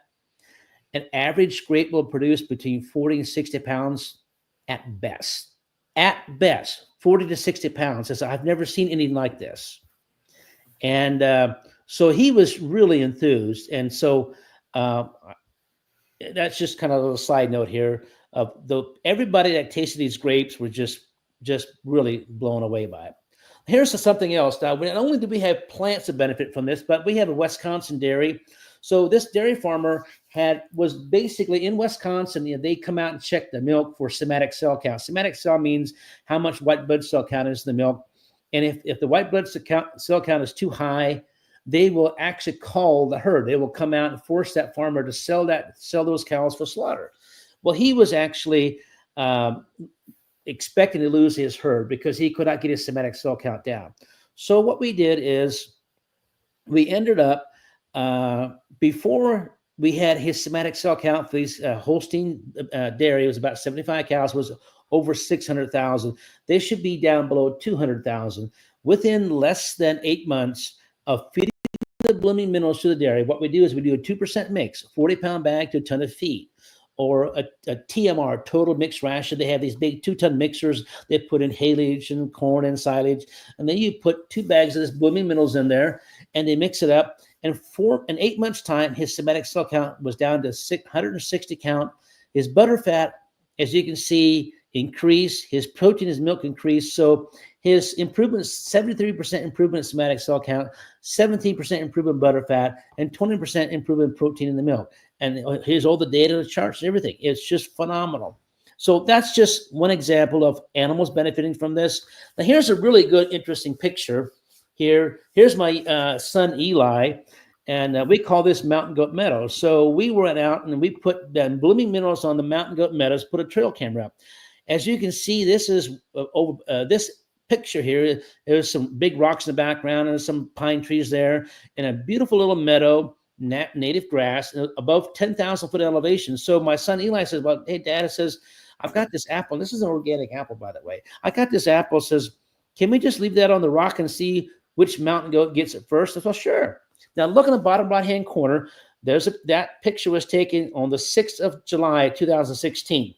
an average grape will produce between 40 and 60 pounds at best? At best, 40 to 60 pounds. Says, I've never seen anything like this. And so he was really enthused. And so that's just kind of a little side note here. Everybody that tasted these grapes were just really blown away by it. Here's something else. Now, not only do we have plants that benefit from this, but we have a Wisconsin dairy. So this dairy farmer was basically in Wisconsin. They come out and check the milk for somatic cell count. Somatic cell means how much white blood cell count is in the milk. And if the white blood cell count is too high, they will actually call the herd. They will come out and force that farmer to sell those cows for slaughter. Well, he was actually expecting to lose his herd because he could not get his somatic cell count down. So what we did is we ended up, before we had his somatic cell count for these Holstein dairy, it was about 75 cows, was over 600,000. They should be down below 200,000. Within less than 8 months of feeding the blooming minerals to the dairy, what we do is we do a 2% mix, 40-pound bag to a ton of feed, or a TMR, total mixed ration. They have these big 2-ton mixers. They put in haylage and corn and silage, and then you put 2 bags of this blooming minerals in there, and they mix it up. And in 8 months' time, his somatic cell count was down to 160 count. His butter fat, as you can see, increased. His protein, his milk increased. So his improvement, 73% improvement in somatic cell count, 17% improvement in butter fat, and 20% improvement in protein in the milk. And here's all the data, the charts, and everything. It's just phenomenal. So that's just one example of animals benefiting from this. Now here's a really good, interesting picture. Here's my son Eli, and we call this Mountain Goat Meadow. So we went out and we put blooming minerals on the Mountain Goat Meadows, put a trail camera up. As you can see, this is this picture here. There's some big rocks in the background and some pine trees there, and a beautiful little meadow, native grass, above 10,000 foot elevation. So my son Eli says, well, hey, Dad, says, I've got this apple. This is an organic apple, by the way. I got this apple. Says, can we just leave that on the rock and see which mountain goat gets it first? I said, well, sure. Now look in the bottom right-hand corner. That picture was taken on the 6th of July, 2016.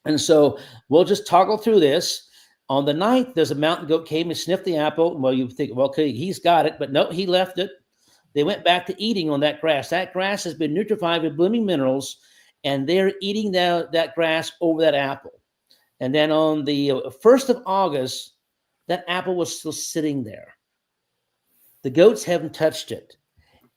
And so we'll just toggle through this. On the 9th, there's a mountain goat came and sniffed the apple. Well, you think, well, okay, he's got it. But no, he left it. They went back to eating on that grass. That grass has been nutrified with blooming minerals, and they're eating that grass over that apple. And then on the 1st of August, that apple was still sitting there. The goats haven't touched it.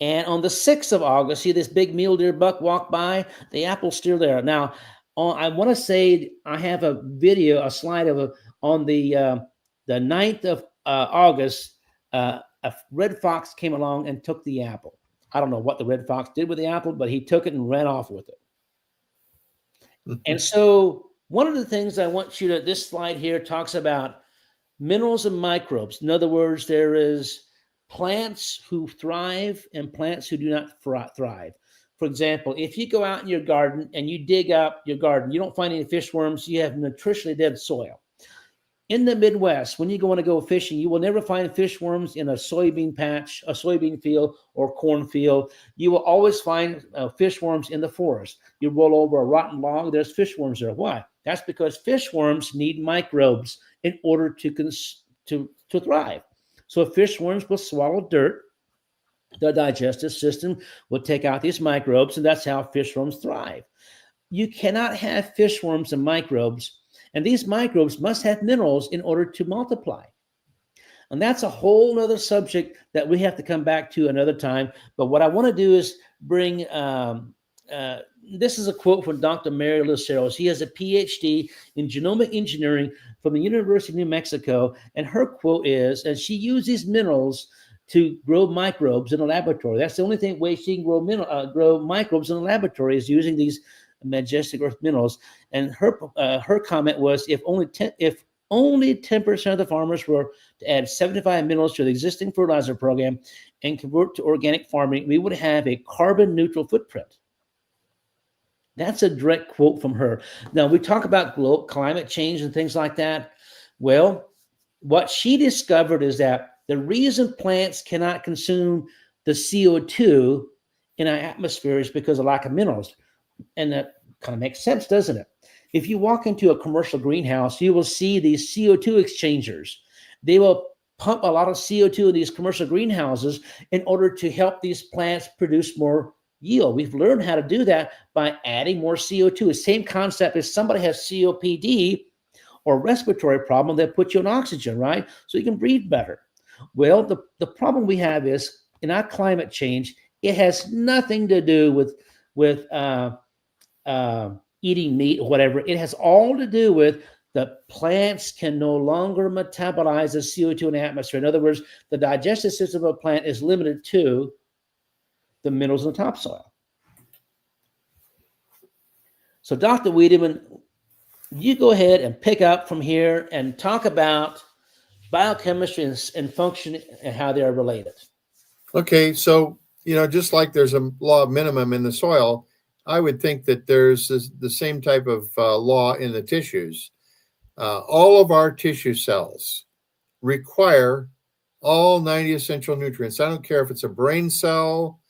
And on the 6th of August, see this big mule deer buck walk by? The apple's still there. Now, I want to say I have a video, a slide of on the 9th of August, a red fox came along and took the apple. I don't know what the red fox did with the apple, but he took it and ran off with it. And so one of the things I want you to, this slide here talks about minerals and microbes. In other words, there is plants who thrive and plants who do not thrive. For example, if you go out in your garden and you dig up your garden, you don't find any fish worms, you have nutritionally dead soil. In the Midwest, when you want to go fishing, you will never find fish worms in a soybean patch, a soybean field, or corn field. You will always find fish worms in the forest. You roll over a rotten log, there's fish worms there. Why? That's because fish worms need microbes in order to thrive. So fish worms will swallow dirt. The digestive system will take out these microbes, and that's how fish worms thrive. You cannot have fish worms and microbes, and these microbes must have minerals in order to multiply. And that's a whole other subject that we have to come back to another time. But what I want to do is bring this is a quote from Dr. Mary Lucero. She has a PhD in genomic engineering from the University of New Mexico. And her quote is, and she used these minerals to grow microbes in a laboratory. That's the only way she can grow microbes in a laboratory, is using these majestic earth minerals. And her comment was, if only 10% of the farmers were to add 75 minerals to the existing fertilizer program and convert to organic farming, we would have a carbon neutral footprint. That's a direct quote from her. Now, we talk about climate change and things like that. Well, what she discovered is that the reason plants cannot consume the CO2 in our atmosphere is because of lack of minerals. And that kind of makes sense, doesn't it? If you walk into a commercial greenhouse, you will see these CO2 exchangers. They will pump a lot of CO2 in these commercial greenhouses in order to help these plants produce more yield. We've learned how to do that by adding more CO2. The same concept as somebody has COPD or respiratory problem, that puts you on oxygen, right? So you can breathe better. Well, the problem we have is in our climate change, it has nothing to do with eating meat or whatever. It has all to do with the plants can no longer metabolize the CO2 in the atmosphere. In other words, the digestive system of a plant is limited to the minerals in the topsoil. So Dr. Wiedemann, you go ahead and pick up from here and talk about biochemistry and function and how they are related.
Okay, so, just like there's a law of minimum in the soil, I would think that there's the same type of law in the tissues. All of our tissue cells require all 90 essential nutrients. I don't care if it's a brain cell,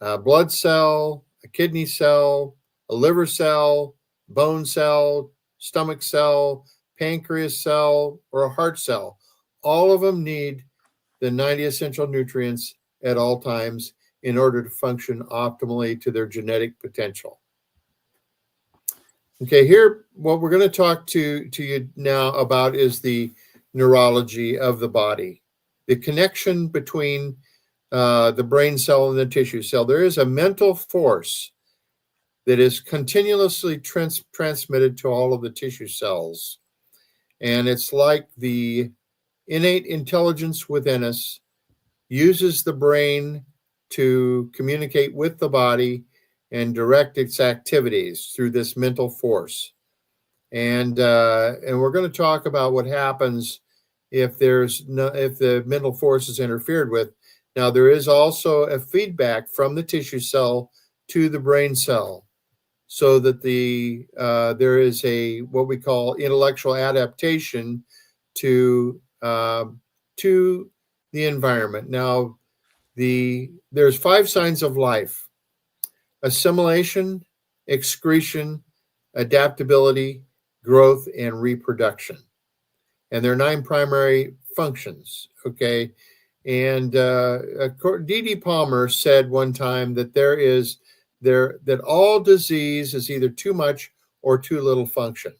a blood cell, a kidney cell, a liver cell, bone cell, stomach cell, pancreas cell, or a heart cell. All of them need the 90 essential nutrients at all times in order to function optimally to their genetic potential. Okay, here, what we're going to talk to you now about is the neurology of the body, the connection between the brain cell and the tissue cell. There is a mental force that is continuously transmitted to all of the tissue cells. And it's like the innate intelligence within us uses the brain to communicate with the body and direct its activities through this mental force. And we're going to talk about what happens if the mental force is interfered with. Now, there is also a feedback from the tissue cell to the brain cell, so that there is what we call intellectual adaptation to the environment. Now, there's 5 signs of life: assimilation, excretion, adaptability, growth, and reproduction. And there are 9 primary functions, okay? And D.D. Palmer said one time that that all disease is either too much or too little function.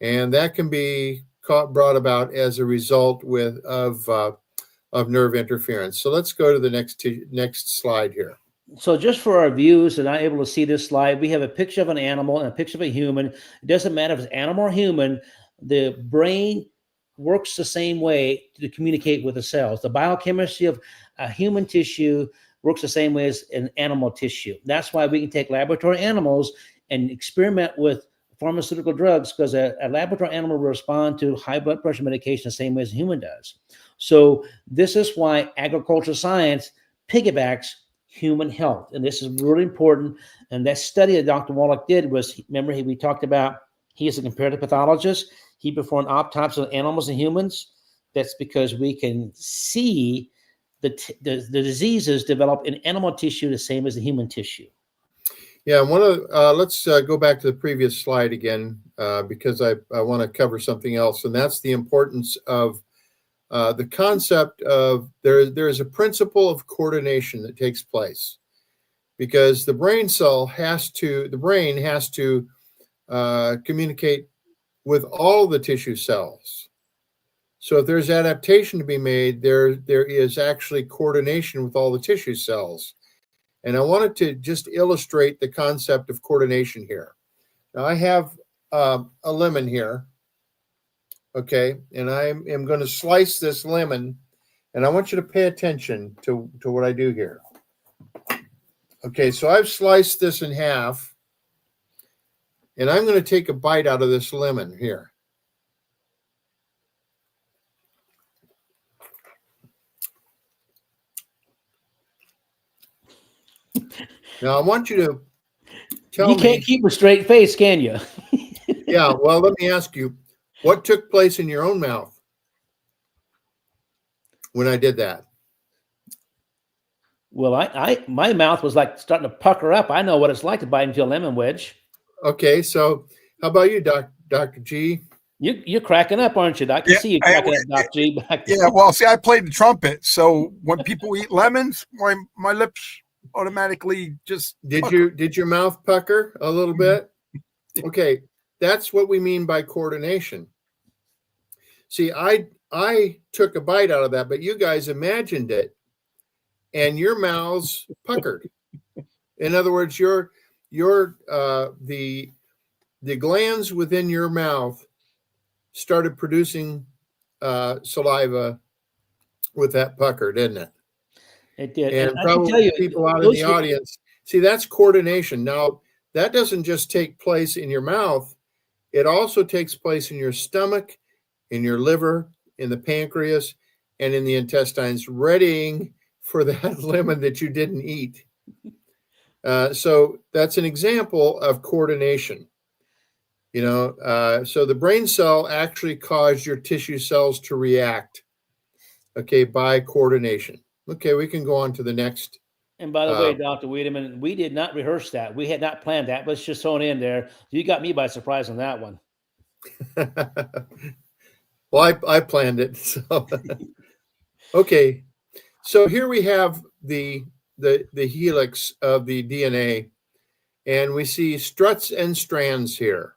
And that can be brought about as a result of nerve interference. So let's go to the next slide here.
So just for our viewers that are not able to see this slide, we have a picture of an animal and a picture of a human. It doesn't matter if it's animal or human. The brain works the same way to communicate with the cells. The biochemistry of human tissue works the same way as an animal tissue. That's why we can take laboratory animals and experiment with pharmaceutical drugs, because a laboratory animal will respond to high blood pressure medication the same way as a human does. So this is why agricultural science piggybacks human health. And this is really important. And that study that Dr. Wallach did was, remember, we talked about, he is a comparative pathologist. He performed autopsies on animals and humans. That's because we can see the diseases develop in animal tissue the same as the human tissue.
Yeah, let's go back to the previous slide again, because I want to cover something else, and that's the importance of the concept of there is a principle of coordination that takes place, because the brain has to communicate with all the tissue cells. So if there's adaptation to be made, there is actually coordination with all the tissue cells. And I wanted to just illustrate the concept of coordination here. Now I have a lemon here, okay, and I am going to slice this lemon, and I want you to pay attention to what I do here. Okay, so I've sliced this in half, and I'm going to take a bite out of this lemon here. Now I want you to tell me.
You can't keep a straight face, can you?
Yeah, well, let me ask you, what took place in your own mouth when I did that?
Well, my mouth was like starting to pucker up. I know what it's like to bite into a lemon wedge.
Okay, so how about you, Dr. G?
You're cracking up, aren't you? I can see you cracking up, Dr. G.
Yeah, well, see, I played the trumpet, so when people eat lemons, my lips automatically just
did your mouth pucker a little bit? Okay, that's what we mean by coordination. See, I took a bite out of that, but you guys imagined it, and your mouths puckered. In other words, the glands within your mouth started producing saliva with that pucker, didn't it?
It did.
And
I can tell
probably
you,
people out in the audience, see, that's coordination. Now, that doesn't just take place in your mouth. It also takes place in your stomach, in your liver, in the pancreas, and in the intestines, readying for that lemon that you didn't eat. So that's an example of coordination. So the brain cell actually caused your tissue cells to react, okay, by coordination. Okay, we can go on to the next.
And by the way, Dr. Wiedemann, we did not rehearse that. We had not planned that. Let's just throw it in there. You got me by surprise on that one.
Well, I planned it. So. Okay, so here we have the helix of the DNA, and we see struts and strands here.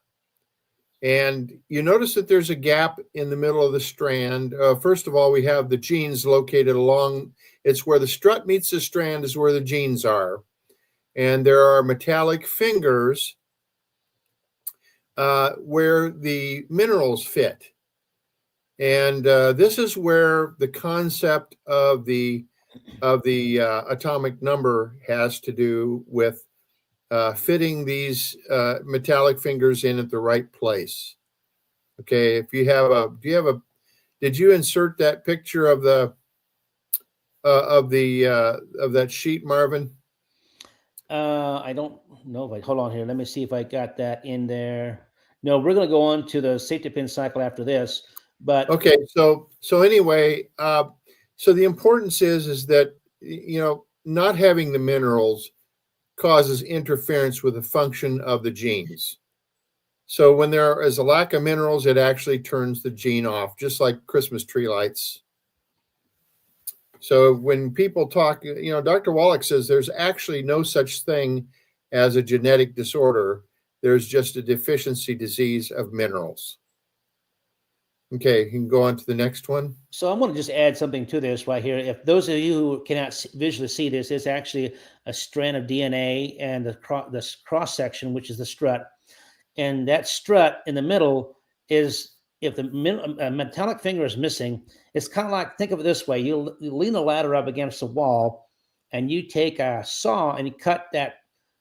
And you notice that there's a gap in the middle of the strand. First of all, we have the genes located along. It's where the strut meets the strand is where the genes are. And there are metallic fingers where the minerals fit. And this is where the concept of the atomic number has to do with fitting these metallic fingers in at the right place. Okay, if you have did you insert that picture of that sheet, Marvin?
I don't know. Hold on here. Let me see if I got that in there. No, we're going to go on to the safety pin cycle after this. But
okay, so anyway, so the importance is that not having the minerals causes interference with the function of the genes. So when there is a lack of minerals, it actually turns the gene off, just like Christmas tree lights. So when people talk, Dr. Wallach says there's actually no such thing as a genetic disorder. There's just a deficiency disease of minerals. Okay, you can go on to the next one.
So I want to just add something to this right here. If those of you who cannot visually see this, it's actually a strand of DNA and the cross section, which is the strut. And that strut in the middle is, if the metallic finger is missing, it's kind of like, think of it this way. You lean a ladder up against the wall and you take a saw and you cut that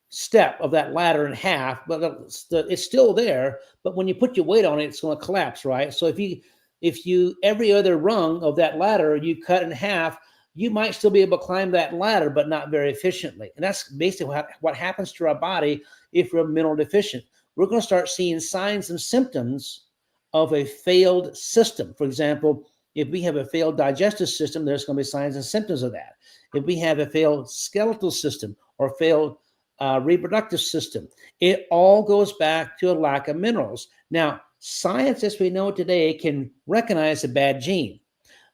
step of that ladder in half, but it's still there. But when you put your weight on it, it's going to collapse, right? So if you every other rung of that ladder you cut in half, you might still be able to climb that ladder, but not very efficiently. And that's basically what happens to our body if we're mineral deficient. We're going to start seeing signs and symptoms of a failed system. For example, if we have a failed digestive system, there's going to be signs and symptoms of that. If we have a failed skeletal system or failed reproductive system, it all goes back to a lack of minerals. Now, science, as we know today, can recognize a bad gene,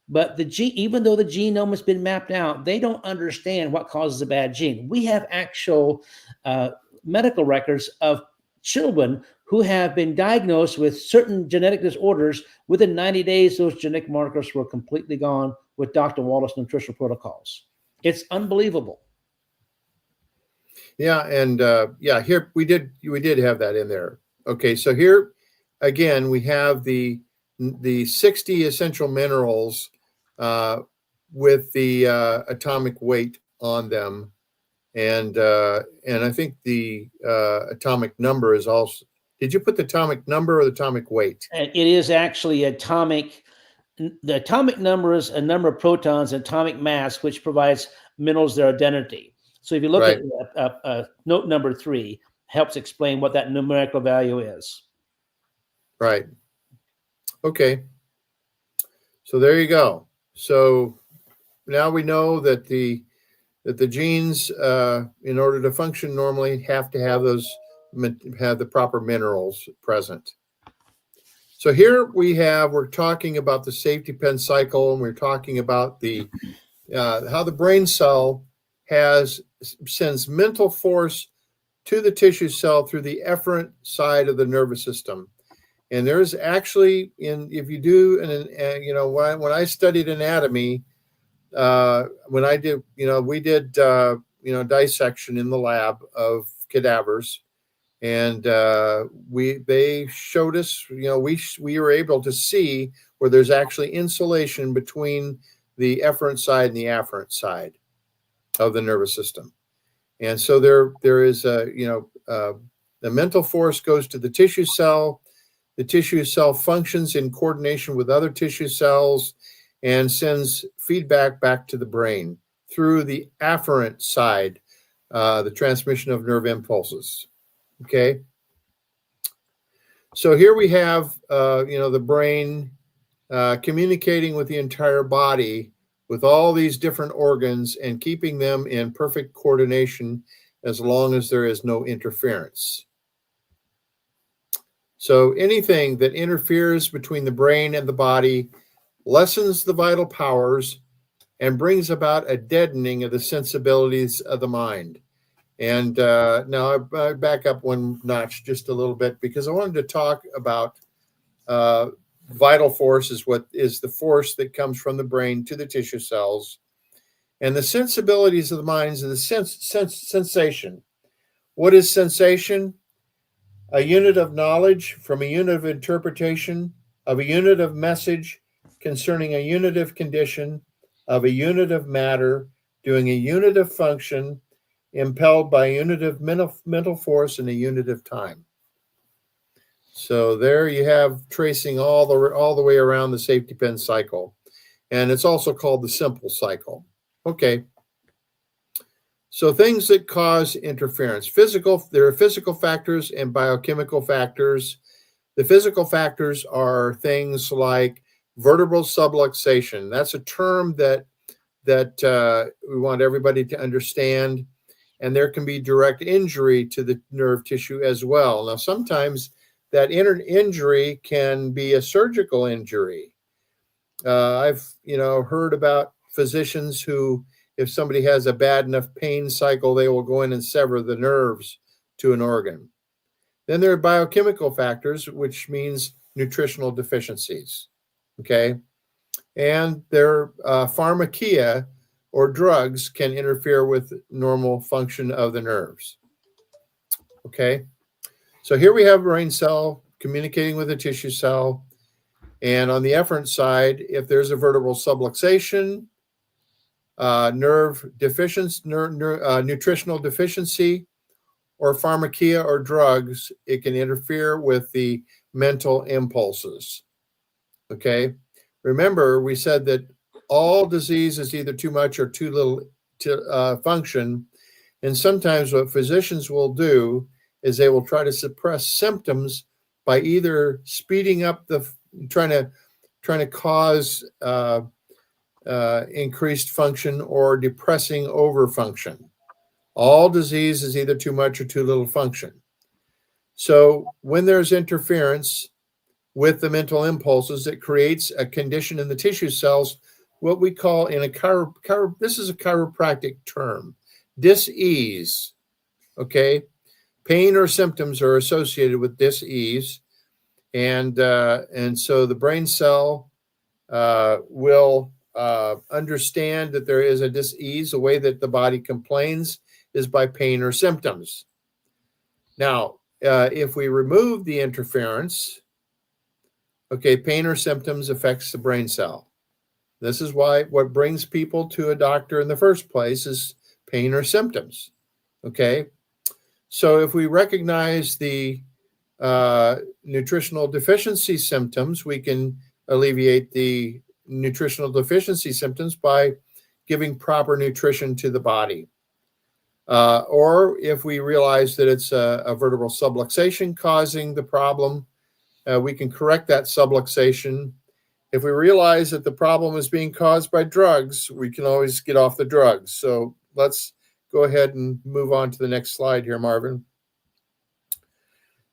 but even though the genome has been mapped out, they don't understand what causes a bad gene. We have actual medical records of children who have been diagnosed with certain genetic disorders. Within 90 days, those genetic markers were completely gone with Dr. Wallace nutritional protocols. It's unbelievable.
Yeah, and here we did have that in there. Okay, so here again we have the 60 essential minerals with the atomic weight on them, and I think the atomic number is also. Did you put the atomic number or the atomic weight?
And it is actually atomic. The atomic number is a number of protons, atomic mass, which provides minerals their identity. So if you look
Right.
at note number 3, helps explain what that numerical value is.
Right. Okay. So there you go. So now we know that the genes, in order to function normally, have to have the proper minerals present. So here we're talking about the safety pin cycle, and we're talking about the how the brain cell sends mental force to the tissue cell through the efferent side of the nervous system. And there's actually, if you do, when I studied anatomy, when I did, we did, dissection in the lab of cadavers, and they showed us, we were able to see where there's actually insulation between the efferent side and the afferent side of the nervous system. And so there is the mental force goes to the tissue cell. The tissue cell functions in coordination with other tissue cells and sends feedback back to the brain through the afferent side, the transmission of nerve impulses. Okay. So here we have, the brain communicating with the entire body with all these different organs and keeping them in perfect coordination as long as there is no interference. So anything that interferes between the brain and the body lessens the vital powers and brings about a deadening of the sensibilities of the mind. And now I back up one notch just a little bit because I wanted to talk about vital force is what is the force that comes from the brain to the tissue cells, and the sensibilities of the minds and the sensation. What is sensation? A unit of knowledge from a unit of interpretation, of a unit of message concerning a unit of condition, of a unit of matter, doing a unit of function, impelled by a unit of mental force and a unit of time. So there you have tracing all the way around the safety pin cycle. And it's also called the simple cycle. Okay. So things that cause interference. There are physical factors and biochemical factors. The physical factors are things like vertebral subluxation. That's a term that we want everybody to understand. And there can be direct injury to the nerve tissue as well. Now, sometimes that injury can be a surgical injury. I've heard about physicians who, if somebody has a bad enough pain cycle, they will go in and sever the nerves to an organ. Then there are biochemical factors, which means nutritional deficiencies. Okay. And their pharmakia or drugs can interfere with normal function of the nerves. Okay. So here we have a brain cell communicating with a tissue cell. And on the efferent side, if there's a vertebral subluxation, nerve deficiency, nutritional deficiency, or pharmakia or drugs, it can interfere with the mental impulses. Okay. Remember, we said that all disease is either too much or too little to function. And sometimes what physicians will do is they will try to suppress symptoms by either speeding up trying to cause increased function or depressing overfunction. All disease is either too much or too little function. So when there's interference with the mental impulses, it creates a condition in the tissue cells, what we call in this is a chiropractic term, dis-ease. Okay. Pain or symptoms are associated with dis-ease. And so the brain cell will understand that there is a dis-ease, a way that the body complains is by pain or symptoms. Now, if we remove the interference, okay, pain or symptoms affects the brain cell. This is why what brings people to a doctor in the first place is pain or symptoms. Okay, so if we recognize the nutritional deficiency symptoms, we can alleviate the nutritional deficiency symptoms by giving proper nutrition to the body. Or if we realize that it's a vertebral subluxation causing the problem, we can correct that subluxation. If we realize that the problem is being caused by drugs, we can always get off the drugs. So let's go ahead and move on to the next slide here, Marvin.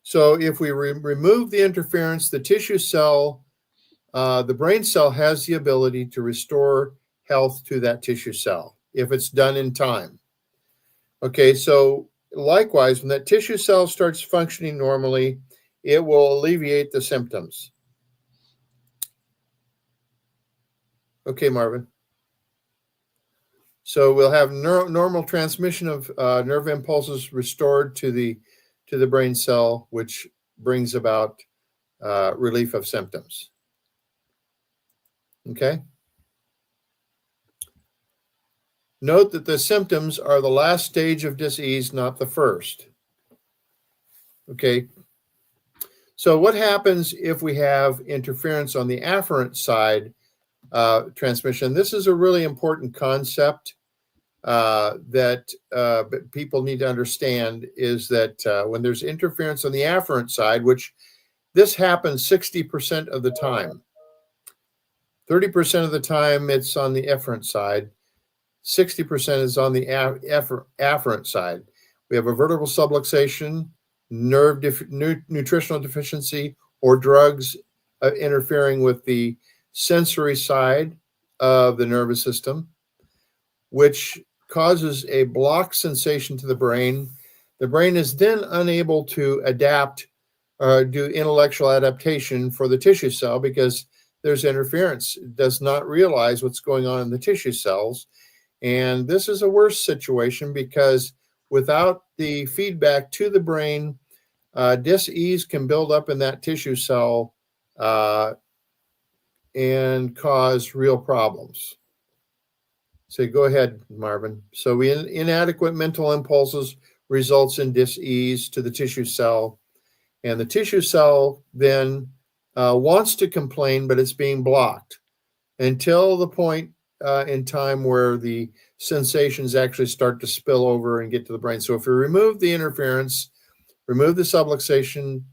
So if we remove the interference, the tissue cell, the brain cell has the ability to restore health to that tissue cell if it's done in time. Okay, so likewise, when that tissue cell starts functioning normally, it will alleviate the symptoms. Okay, Marvin. So we'll have normal transmission of nerve impulses restored to the brain cell, which brings about relief of symptoms. Okay. Note that the symptoms are the last stage of disease, not the first. Okay. So what happens if we have interference on the afferent side transmission? This is a really important concept that people need to understand, is that when there's interference on the afferent side, which this happens 60% of the time, 30% of the time it's on the efferent side, 60% is on the afferent side. We have a vertebral subluxation, nutritional deficiency, or drugs interfering with the sensory side of the nervous system, which causes a block sensation to the brain. The brain is then unable to adapt or do intellectual adaptation for the tissue cell because there's interference. It does not realize what's going on in the tissue cells. And this is a worse situation because without the feedback to the brain, dis-ease can build up in that tissue cell and cause real problems. So go ahead, Marvin. So inadequate mental impulses results in dis-ease to the tissue cell. And the tissue cell then wants to complain, but it's being blocked until the point in time where the sensations actually start to spill over and get to the brain. So if we remove the interference, remove the subluxation,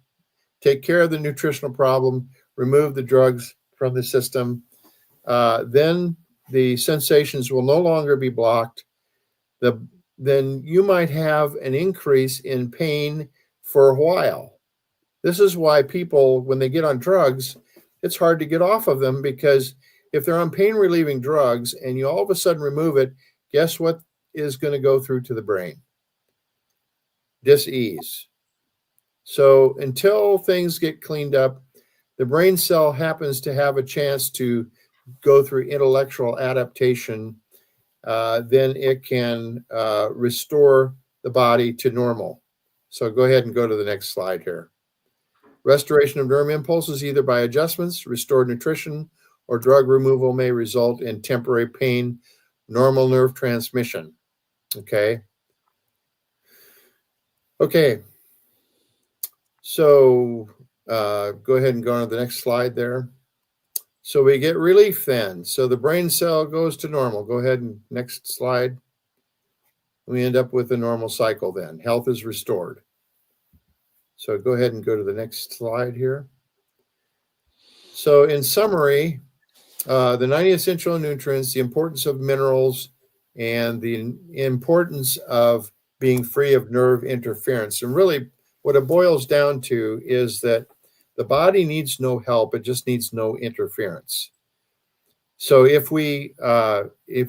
take care of the nutritional problem, remove the drugs from the system, then the sensations will no longer be blocked. Then you might have an increase in pain for a while. This is why people, when they get on drugs, it's hard to get off of them, because if they're on pain relieving drugs and you all of a sudden remove it, guess what is going to go through to the brain? Dis-ease. So until things get cleaned up, the brain cell happens to have a chance to go through intellectual adaptation, then it can restore the body to normal. So go ahead and go to the next slide here. Restoration of nerve impulses, either by adjustments, restored nutrition, or drug removal, may result in temporary pain, normal nerve transmission. Okay. Okay. So go ahead and go on to the next slide there. So we get relief then. So the brain cell goes to normal. Go ahead and next slide. We end up with a normal cycle then. Health is restored. So go ahead and go to the next slide here. So in summary, the 90 essential nutrients, the importance of minerals, and the importance of being free of nerve interference. And really what it boils down to is that the body needs no help, it just needs no interference. So if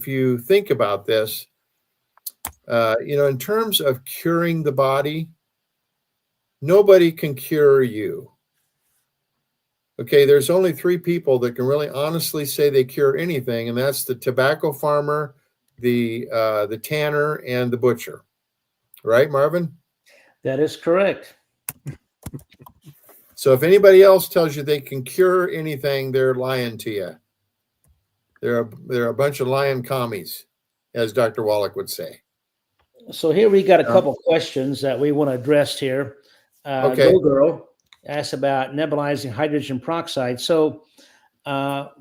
you think about this, in terms of curing the body, nobody can cure you. Okay, there's only three people that can really honestly say they cure anything, and that's the tobacco farmer, the tanner, and the butcher. right, Marvin?
That is correct.
So if anybody else tells you they can cure anything, they're lying to you. They're a bunch of lying commies, as Dr. Wallach would say.
So here we got a couple questions that we want to address here.
Okay.
Go Girl asked about nebulizing hydrogen peroxide. So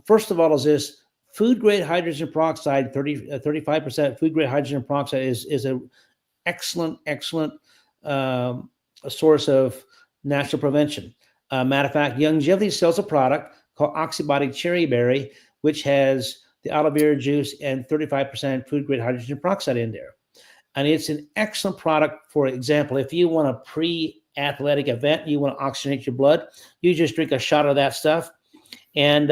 first of all, is this food grade hydrogen peroxide, 35% food grade hydrogen peroxide is a excellent a source of natural prevention. Matter of fact, Longevity sells a product called Oxybody Cherry Berry, which has the aloe vera juice and 35% food grade hydrogen peroxide in there. And it's an excellent product. For example, if you want a pre-athletic event, you want to oxygenate your blood, you just drink a shot of that stuff. And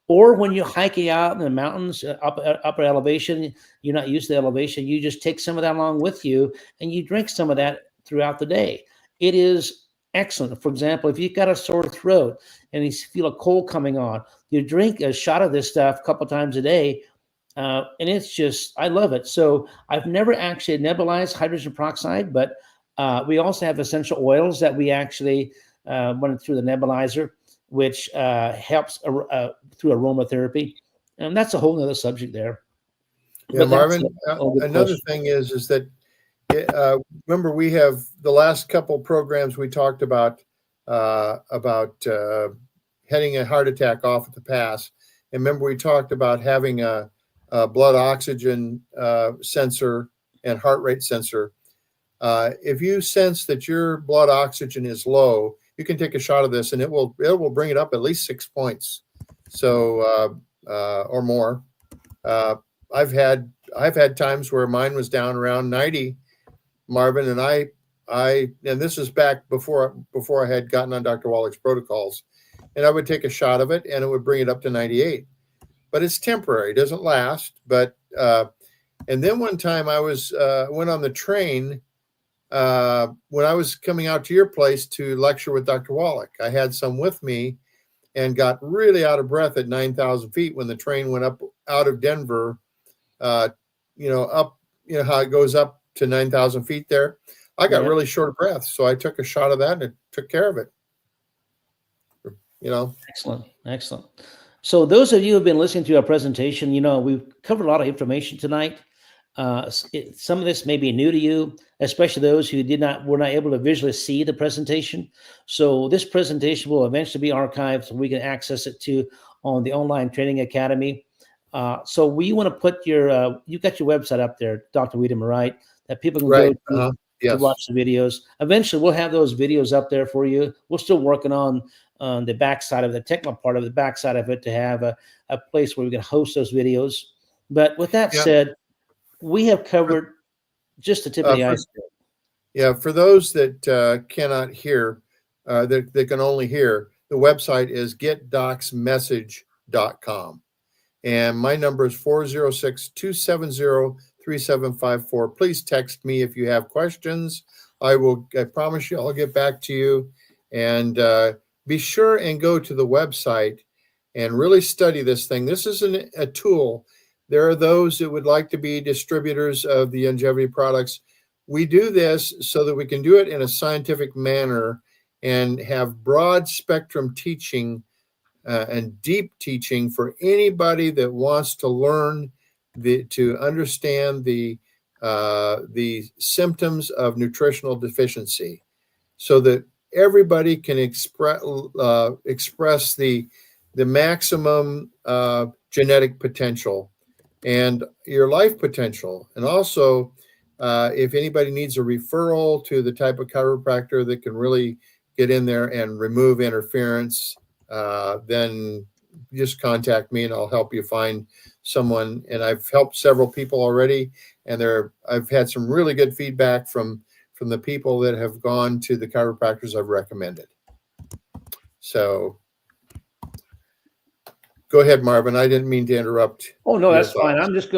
or when you're hiking out in the mountains, upper elevation, you're not used to the elevation, you just take some of that along with you and you drink some of that throughout the day. It is excellent. For example, if you've got a sore throat and you feel a cold coming on, you drink a shot of this stuff a couple times a day. And it's just, I love it. So I've never actually nebulized hydrogen peroxide, but we also have essential oils that we actually run through the nebulizer, which helps through aromatherapy. And that's a whole nother subject there.
Yeah,
But
Marvin,
question.
another thing is that, remember we have the last couple programs we talked about heading a heart attack off at the pass. And remember we talked about having a blood oxygen sensor and heart rate sensor. If you sense that your blood oxygen is low, you can take a shot of this and it will bring it up at least 6 points. So, or more. I've had times where mine was down around 90, Marvin, and and this is back before I had gotten on Dr. Wallach's protocols, and I would take a shot of it and it would bring it up to 98. But it's temporary, it doesn't last. But and then one time I went on the train when I was coming out to your place to lecture with Dr. Wallach. I had some with me and got really out of breath at 9,000 feet when the train went up out of Denver, up, how it goes up to 9,000 feet there. I got really short of breath. So I took a shot of that and it took care of it.
Excellent. So those of you who have been listening to our presentation, we've covered a lot of information tonight. Some of this may be new to you, especially those who were not able to visually see the presentation. So this presentation will eventually be archived so we can access it on the Online Training Academy. So we want to put you got your website up there, Dr. Wiedemann, right? That people can go to to watch the videos. Eventually we'll have those videos up there for you. We're still working on the backside of the technical part of the backside of it to have a place where we can host those videos. But with that said, we have covered just the tip of the iceberg.
Yeah, for those that cannot hear, that can only hear, the website is getdocsmessage.com. And my number is 406-270-3754. Please text me if you have questions. I promise you I'll get back to you. And be sure and go to the website and really study this thing. This isn't a tool. There are those that would like to be distributors of the longevity products. We do this so that we can do it in a scientific manner and have broad spectrum teaching and deep teaching for anybody that wants to learn to understand the symptoms of nutritional deficiency, so that everybody can express the maximum genetic potential and your life potential. And also, if anybody needs a referral to the type of chiropractor that can really get in there and remove interference, then just contact me and I'll help you find someone. And I've helped several people already, and I've had some really good feedback from the people that have gone to the chiropractors I've recommended. So go ahead, Marvin. I didn't mean to interrupt.
Oh, no, that's fine. I'm just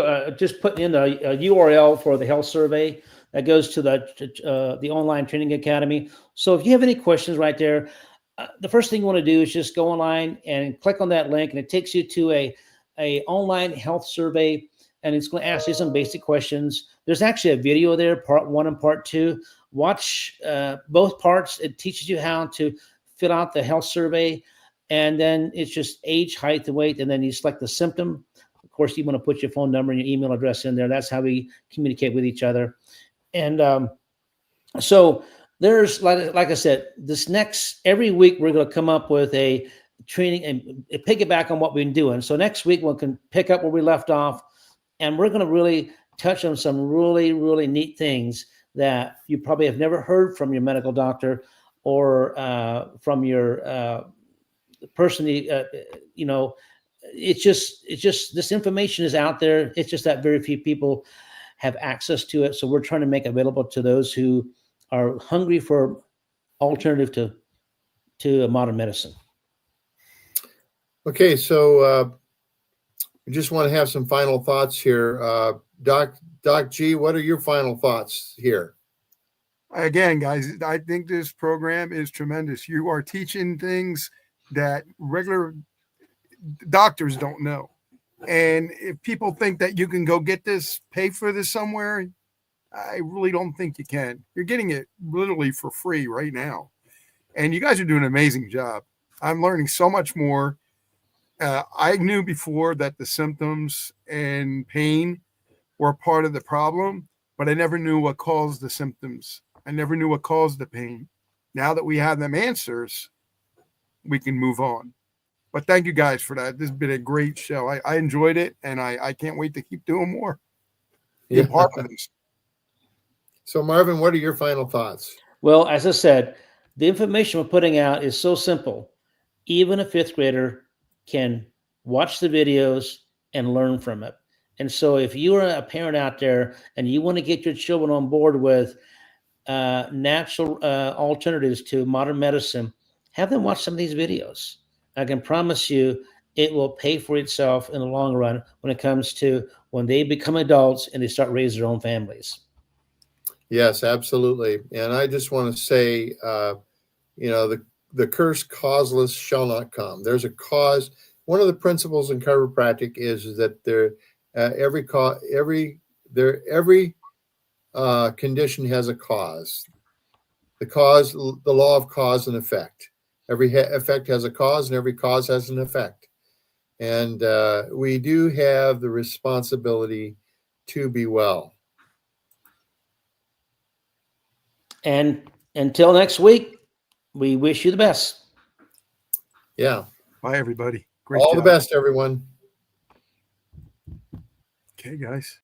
putting in a URL for the health survey that goes to the Online Training Academy. So if you have any questions right there, the first thing you want to do is just go online and click on that link, and it takes you to a online health survey. and it's going to ask you some basic questions. There's actually a video there, part 1 and part 2. Watch both parts. It teaches you how to fill out the health survey, and then it's just age, height, and weight, and then you select the symptom. Of course, you want to put your phone number and your email address in there. That's how we communicate with each other. And so there's, like I said, every week we're going to come up with a training and piggyback on what we've been doing. So next week we can pick up where we left off, and we're going to really touch on some really, really neat things that you probably have never heard from your medical doctor or from your person. It's just this information is out there. It's just that very few people have access to it. So we're trying to make it available to those who are hungry for alternative to modern medicine.
Okay, so we just want to have some final thoughts here. Doc G, what are your final thoughts here?
Again, guys, I think this program is tremendous. You are teaching things that regular doctors don't know. And if people think that you can go get this, pay for this somewhere, I really don't think you can. You're getting it literally for free right now. And you guys are doing an amazing job. I'm learning so much more. I knew before that the symptoms and pain were part of the problem, but I never knew what caused the symptoms. I never knew what caused the pain. Now that we have them answers, we can move on. But thank you guys for that. This has been a great show. I enjoyed it, and I can't wait to keep doing more. Be a part of this.
So, Marvin, what are your final thoughts?
Well, as I said, the information we're putting out is so simple. Even a 5th grader can watch the videos and learn from it. And so if you are a parent out there and you want to get your children on board with natural alternatives to modern medicine, have them watch some of these videos. I can promise you it will pay for itself in the long run when it comes to when they become adults and they start raising their own families.
Yes, absolutely. And I just want to say, the curse causeless shall not come. There's a cause. One of the principles in chiropractic is that every condition has a cause. The law of cause and effect. Every effect has a cause, and every cause has an effect. And we do have the responsibility to be well.
And until next week, we wish you the best.
Yeah.
Bye, everybody. Great
All
job.
the best, everyone.
Okay, guys.